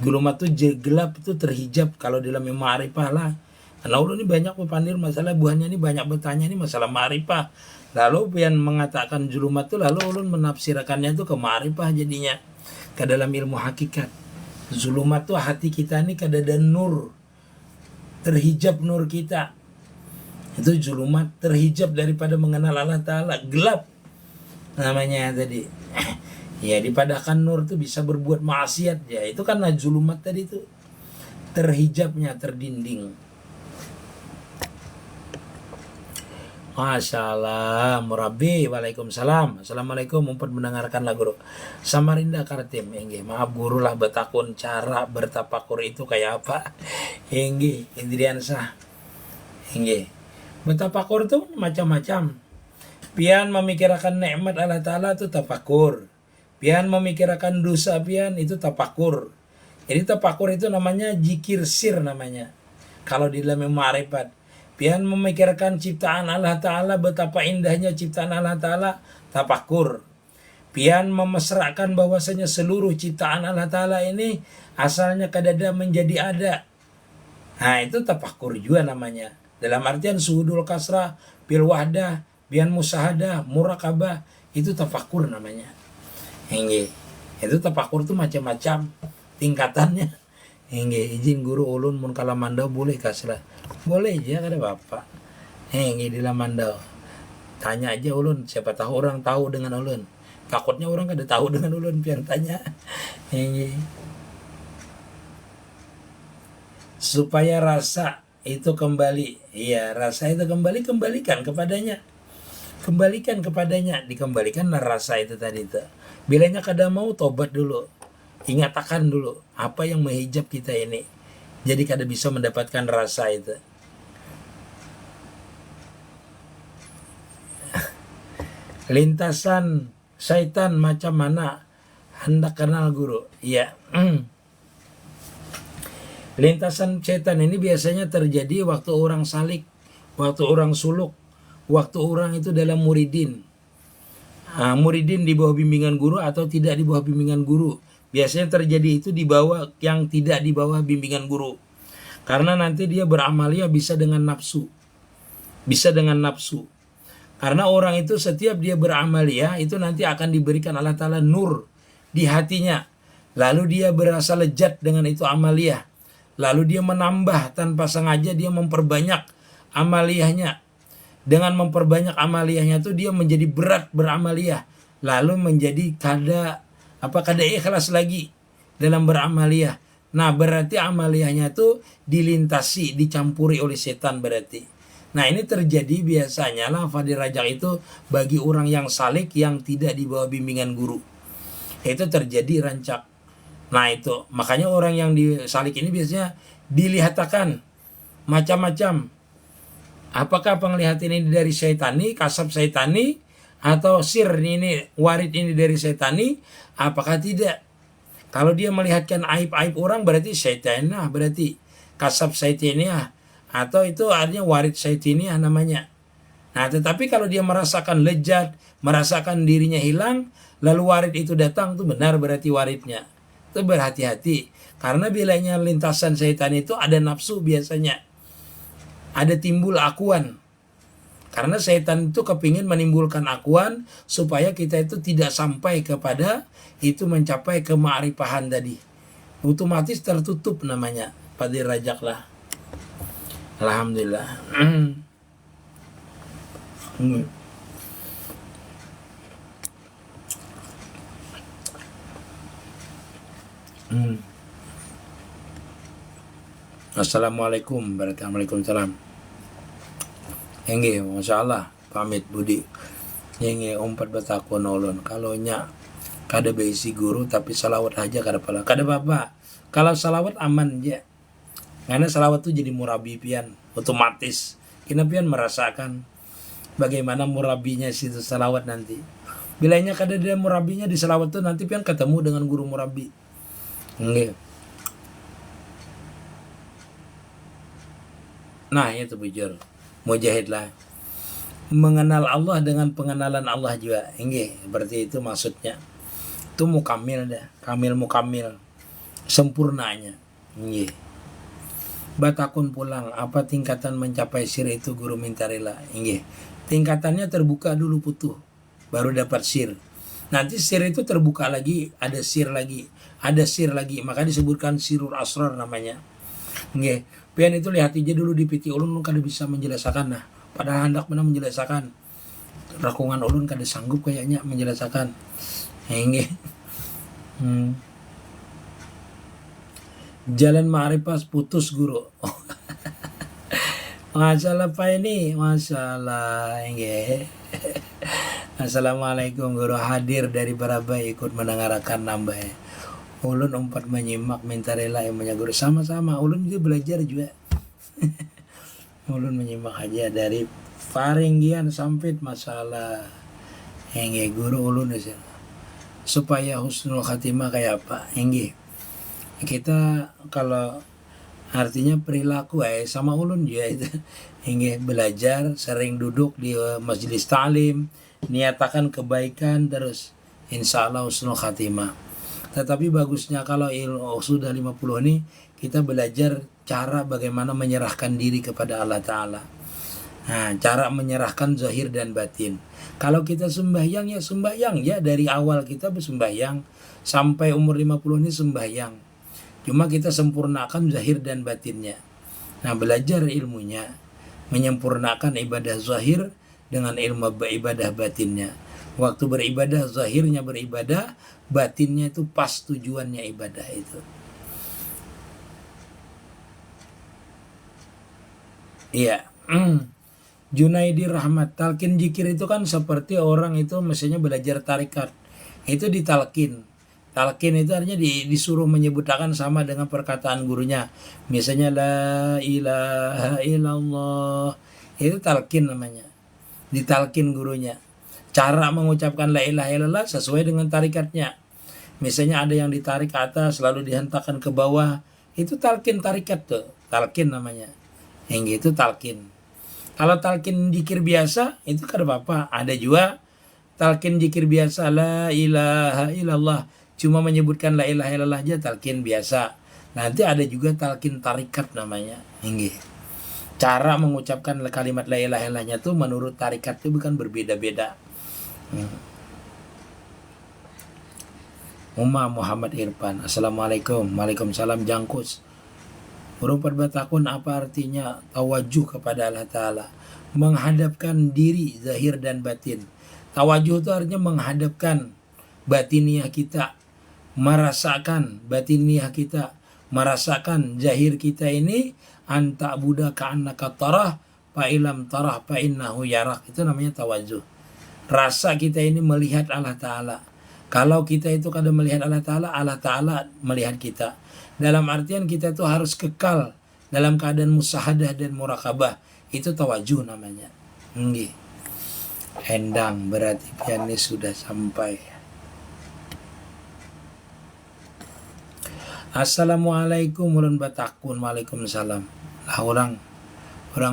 Zulumat itu gelap, itu terhijab kalau dalam ma'rifah lah. Karena ulun ini banyak berpandir masalah buahnya ini, banyak bertanya ini masalah ma'rifah. Lalu pian mengatakan zulumat itu, lalu ulun menafsirkannya itu ke ma'rifah jadinya, ke dalam ilmu hakikat. Zulumat itu hati kita ini kada ada nur, terhijab nur kita. Itu zulumat, terhijab daripada mengenal Allah Ta'ala, gelap namanya tadi. Ya, dipadahkan nur itu bisa berbuat maksiat, ya itu karena zulumat tadi itu terhijabnya, terdinding. Masya Allah, Murabi, waalaikumsalam. Assalamualaikum, mumpet mendengarkan lah guru. Samarinda Kartim, enggih. Maaf guru lah betakun cara bertapakur itu kayak apa. Enggih, Indriansah. Enggih. Bertapakur itu macam-macam. Pian memikirkan nikmat Allah Ta'ala itu tapakur. Pian memikirkan dosa pian itu tapakur. Jadi tapakur itu namanya zikir sir namanya. Kalau di dalam ma'rifat. Pian memikirkan ciptaan Allah Ta'ala, betapa indahnya ciptaan Allah Ta'ala, tapakur. Pian memesrakan bahwasanya seluruh ciptaan Allah Ta'ala ini asalnya kadada menjadi ada. Nah itu tapakur juga namanya. Dalam artian suhudul kasrah, bil wahdah, pian musahadah, murakabah, itu tapakur namanya. Ini itu tapakur itu macam-macam tingkatannya. Ini izin guru ulun mun kalamandau boleh kaslah. Boleh aja kada bapak. Ini di lamandau. Tanya aja ulun, siapa tahu orang tahu dengan ulun. Takutnya orang kada tahu dengan ulun pian tanya. Ini supaya rasa itu kembali. Iya, rasa itu kembalikan kepadanya. Kembalikan kepadanya, dikembalikanlah rasa itu tadi itu. Bilanya kada mau, tobat dulu. Ingatakan dulu apa yang menghijab kita ini. Jadi kada bisa mendapatkan rasa itu. Lintasan syaitan macam mana? Hendak kenal guru. Iya. Lintasan syaitan ini biasanya terjadi waktu orang salik, waktu orang suluk, waktu orang itu dalam muridin. Muridin di bawah bimbingan guru atau tidak di bawah bimbingan guru. Biasanya terjadi itu di bawah yang tidak di bawah bimbingan guru. Karena nanti dia beramalia bisa dengan nafsu. Bisa dengan nafsu. Karena orang itu setiap dia beramalia itu nanti akan diberikan Allah Ta'ala nur di hatinya. Lalu dia berasa lezat dengan itu amalia. Lalu dia menambah tanpa sengaja, dia memperbanyak amaliyahnya. Dengan memperbanyak amaliyahnya itu dia menjadi berat beramaliyah. Lalu menjadi kada ikhlas lagi dalam beramaliyah. Nah, berarti amaliyahnya tuh dilintasi, dicampuri oleh setan berarti. Nah, ini terjadi biasanya lah Fadil Rajak itu bagi orang yang salik yang tidak di bawah bimbingan guru. Itu terjadi rancak. Nah, itu makanya orang yang disalik ini biasanya dilihatkan macam-macam. Apakah penglihatan ini dari syaitani, kasab syaitani, atau sir ini, warid ini dari syaitani? Apakah tidak? Kalau dia melihatkan aib-aib orang berarti syaitaniyah, berarti kasab syaitaniyah, atau itu artinya warid syaitaniyah namanya. Nah, tetapi kalau dia merasakan lezat, merasakan dirinya hilang, lalu warid itu datang, itu benar berarti waridnya. Itu berhati-hati. Karena bilanya lintasan syaitan itu ada nafsu biasanya. Ada timbul akuan. Karena setan itu kepingin menimbulkan akuan supaya kita itu tidak sampai kepada itu mencapai kema'rifahan tadi. Otomatis tertutup namanya. Fadil Rajak lah. Alhamdulillah. Assalamualaikum warahmatullahi. Enggak, masya Allah, pamit Budi. Enggak, umpat batakun ulun. Kalau nya kada beisi guru tapi salawat aja kada pala. Kada apa. Kalau salawat aman aja. Karena salawat itu jadi murabi pian, otomatis. Kita pian merasakan bagaimana murabinya situ salawat nanti. Bilanya kada dia murabinya di salawat itu nanti pian ketemu dengan guru murabi. Enggak. Nah, itu bujur. Mujahid lah. Mengenal Allah dengan pengenalan Allah juga. Enggak, berarti itu maksudnya. Itu mukamil dah. Kamil mukamil. Sempurnanya. Enggak. Batakun pulang. Apa tingkatan mencapai sir itu guru minta rela? Enggak. Tingkatannya terbuka dulu putuh. Baru dapat sir. Nanti sir itu terbuka lagi. Ada sir lagi. Ada sir lagi. Maka disebutkan sirul asrar namanya. Enggak. Pian itu lihat aja dulu di piti ulun kada bisa menjelaskan. Nah, padahal hendak benar menjelaskan. Rakungan ulun kada sanggup kayaknya menjelaskan. Enggak. Jalan ma'rifah putus guru. Masalah apa ini? Masalah enggak. Assalamualaikum guru, hadir dari Barabai ikut mendengarkan nambah. Ulun umpat menyimak minta rela yang guru, sama-sama. Ulun juga belajar juga. Ulun menyimak aja dari Faringgian sampai masalah. Enggak guru ulun aja. Supaya husnul khatimah kayak apa? Enggak. Kita kalau artinya perilaku sama ulun juga itu. Enggak belajar, sering duduk di majelis ta'lim, niatakan kebaikan terus insya Allah husnul khatimah. Tetapi bagusnya kalau sudah 50 ini kita belajar cara bagaimana menyerahkan diri kepada Allah Ta'ala. Nah, cara menyerahkan zahir dan batin. Kalau kita sembahyang ya dari awal kita bersembahyang sampai umur 50 ini sembahyang. Cuma kita sempurnakan zahir dan batinnya. Nah, belajar ilmunya, menyempurnakan ibadah zahir dengan ilmu ibadah batinnya. Waktu beribadah, zahirnya beribadah, batinnya itu pas tujuannya ibadah itu. Iya. Junaidi Rahmat, talqin zikir itu kan seperti orang itu mestinya belajar tarikat. Itu ditalkin. Talqin itu artinya disuruh menyebutkan sama dengan perkataan gurunya. Misalnya la ilaha illallah. Itu talqin namanya. Ditalkin gurunya. Cara mengucapkan la ilaha illallah sesuai dengan tarikatnya. Misalnya ada yang ditarik ke atas lalu dihentakkan ke bawah. Itu talqin tarikat tuh. Talqin namanya. Yang gitu talqin. Kalau talqin zikir biasa itu kada apa-apa. Ada juga talqin zikir biasa la ilaha illallah. Cuma menyebutkan la ilaha illallah aja talqin biasa. Nanti ada juga talqin tarikat namanya. Yang cara mengucapkan kalimat la ilaha illallahnya tuh menurut tarikat itu bukan berbeda-beda. Muhammad Irfan, Assalamualaikum. Waalaikumsalam Jangkus. Berumpat batakun apa artinya tawajuh kepada Allah Ta'ala? Menghadapkan diri zahir dan batin. Tawajuh itu artinya menghadapkan batiniah kita, merasakan batiniah kita, merasakan zahir kita ini, anta buddha ka'annaka tarah fa ilam tarah fa innahu yarak. Itu namanya tawajuh. Rasa kita ini melihat Allah Ta'ala. Kalau kita itu kadang melihat Allah Ta'ala melihat kita. Dalam artian kita itu harus kekal dalam keadaan musahadah dan murakabah. Itu tawajuh namanya. Nggih. Endang berarti pianis sudah sampai. Assalamualaikum ulun batakun. Waalaikumsalam. Lah orang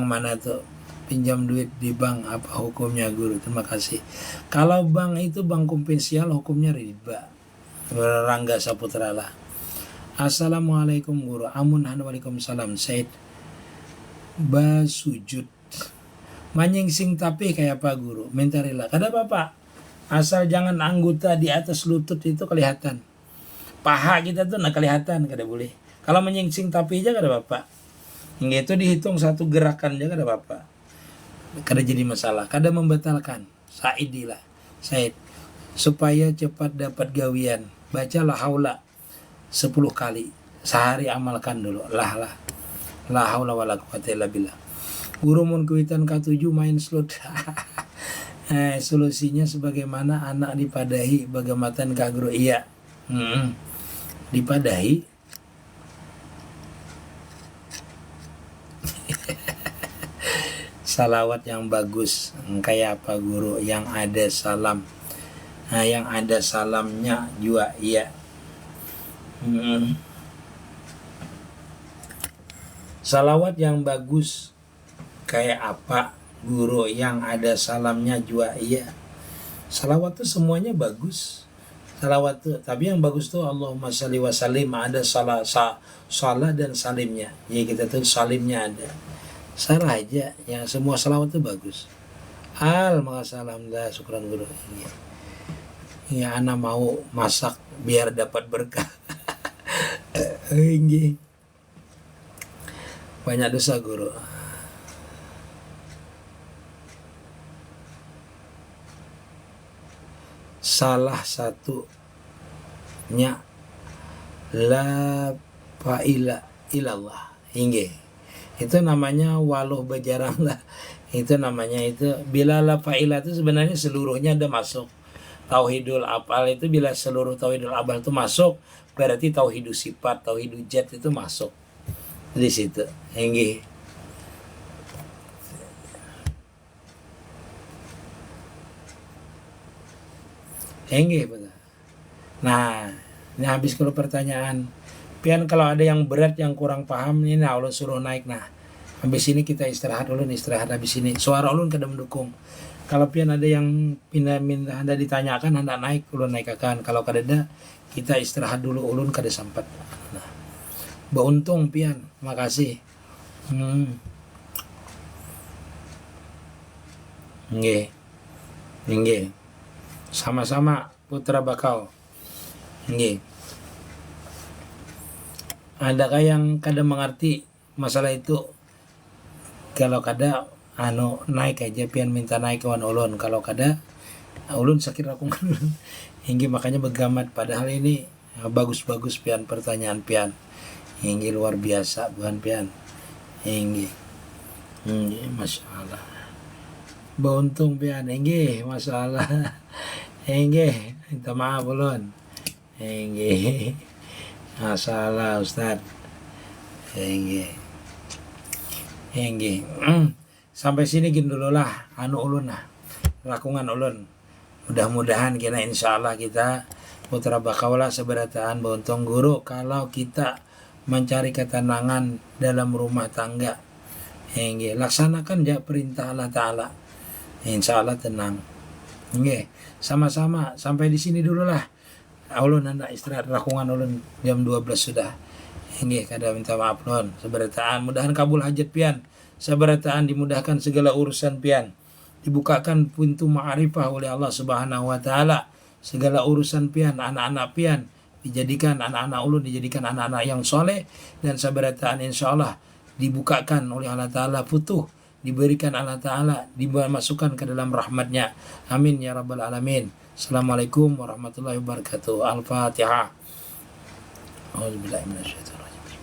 mana tuh pinjam duit di bank, apa hukumnya guru? Terima kasih. Kalau bank itu bank konvensional hukumnya riba. Rangga Saputra lah. Assalamualaikum guru. Amun waalaikumsalam. Said basujud manyingsing tapi kayak apa guru? Mentarila. Kada apa-apa. Asal jangan anggota di atas lutut itu kelihatan. Paha kita tuh kelihatan, kada boleh. Kalau menyingsing tapi aja kada apa-apa. Hingga itu dihitung satu gerakan aja kada apa-apa. Kada jadi masalah, kada membatalkan. Saidilah. Said supaya cepat dapat gawian, bacalah haula 10 kali. Sehari amalkan dulu. La haula wala quwata illa billah. Guru mun kuitan K7 main slot. Solusinya sebagaimana anak dipadahi bagamatan Kak Guru. Iya. Dipadahi. Salawat yang bagus kayak apa guru? Yang ada salam. Nah, yang ada salamnya juga iya. Salawat yang bagus kayak apa guru? Yang ada salamnya juga iya. Salawat tuh semuanya bagus. Salawat tuh, tapi yang bagus tuh Allahumma shalli wa sallim, ada salah dan salimnya. Ya kita tuh salimnya ada. Salah aja, yang semua salawat tuh bagus. Alhamdulillah, syukran guru. Ya anak mau masak biar dapat berkah. Banyak dosa guru. Salah satunya la fa'ila ilallah. Hingga itu namanya waluh bajarang lah. Itu namanya itu bila la fa'ila itu sebenarnya seluruhnya ada masuk. Tauhidul afal itu bila seluruh tauhidul afal itu masuk, berarti tauhidul sifat, tauhidul zat itu masuk di situ. Hingga betul. Nah, ini habis kalau pertanyaan. Pian kalau ada yang berat yang kurang paham ini Allah suruh naik. Nah, habis ini kita istirahat habis ini. Suara ulun kada mendukung. Kalau pian ada yang minta Anda ditanyakan, Anda naik, ulun naik akan. Kalau kada ada, kita istirahat dulu, ulun kada sempat. Nah, beruntung pian, makasih. Nggih. Sama-sama putra bakal. Nggih. Adakah yang kada mengerti masalah itu? Kalau kada naik aja pian minta naik kawan ulun. Kalau kada ulun sakit rakungan ulun. Hingga makanya begamat, padahal ini bagus-bagus pian pertanyaan pian. Hingga luar biasa bukan pian. Hingga masyaallah. Beruntung pian, hingga masalah. Hingga minta maaf ulun. Hingga masalah Ustaz. Hingga sampai sini gini dulu lah ulun lah. Lakungan ulun. Mudah-mudahan kita insyaallah kita putra bakaulah seberataan beruntung guru kalau kita mencari ketenangan dalam rumah tangga. Hingga laksanakan ya perintah Allah Ta'ala. Insyaallah tenang. Nggih, sama-sama sampai di sini dulu lah. Ulun anda istirahat rakungan ulun jam 12 sudah. Nggih, kada minta maaf ulun. Seberataan mudahan kabul hajat pian. Seberataan dimudahkan segala urusan pian. Dibukakan pintu ma'rifah oleh Allah Subhanahu wa taala. Segala urusan pian, anak-anak pian dijadikan anak-anak ulun dijadikan anak-anak yang soleh, dan seberataan insyaallah dibukakan oleh Allah Ta'ala futuh, diberikan Allah Ta'ala, dimasukkan ke dalam rahmatnya. Amin ya rabbal alamin. Assalamualaikum warahmatullahi wabarakatuh. Al-Fatihah. A'udzubillahi minasyaitonir rajim.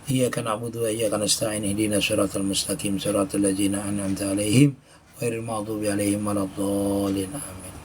iyyaka na'budu wa iyyaka nasta'in ihdinas siratal mustaqim siratal ladzina an'amta 'alaihim ghairil maghdubi 'alaihim waladdallin amin.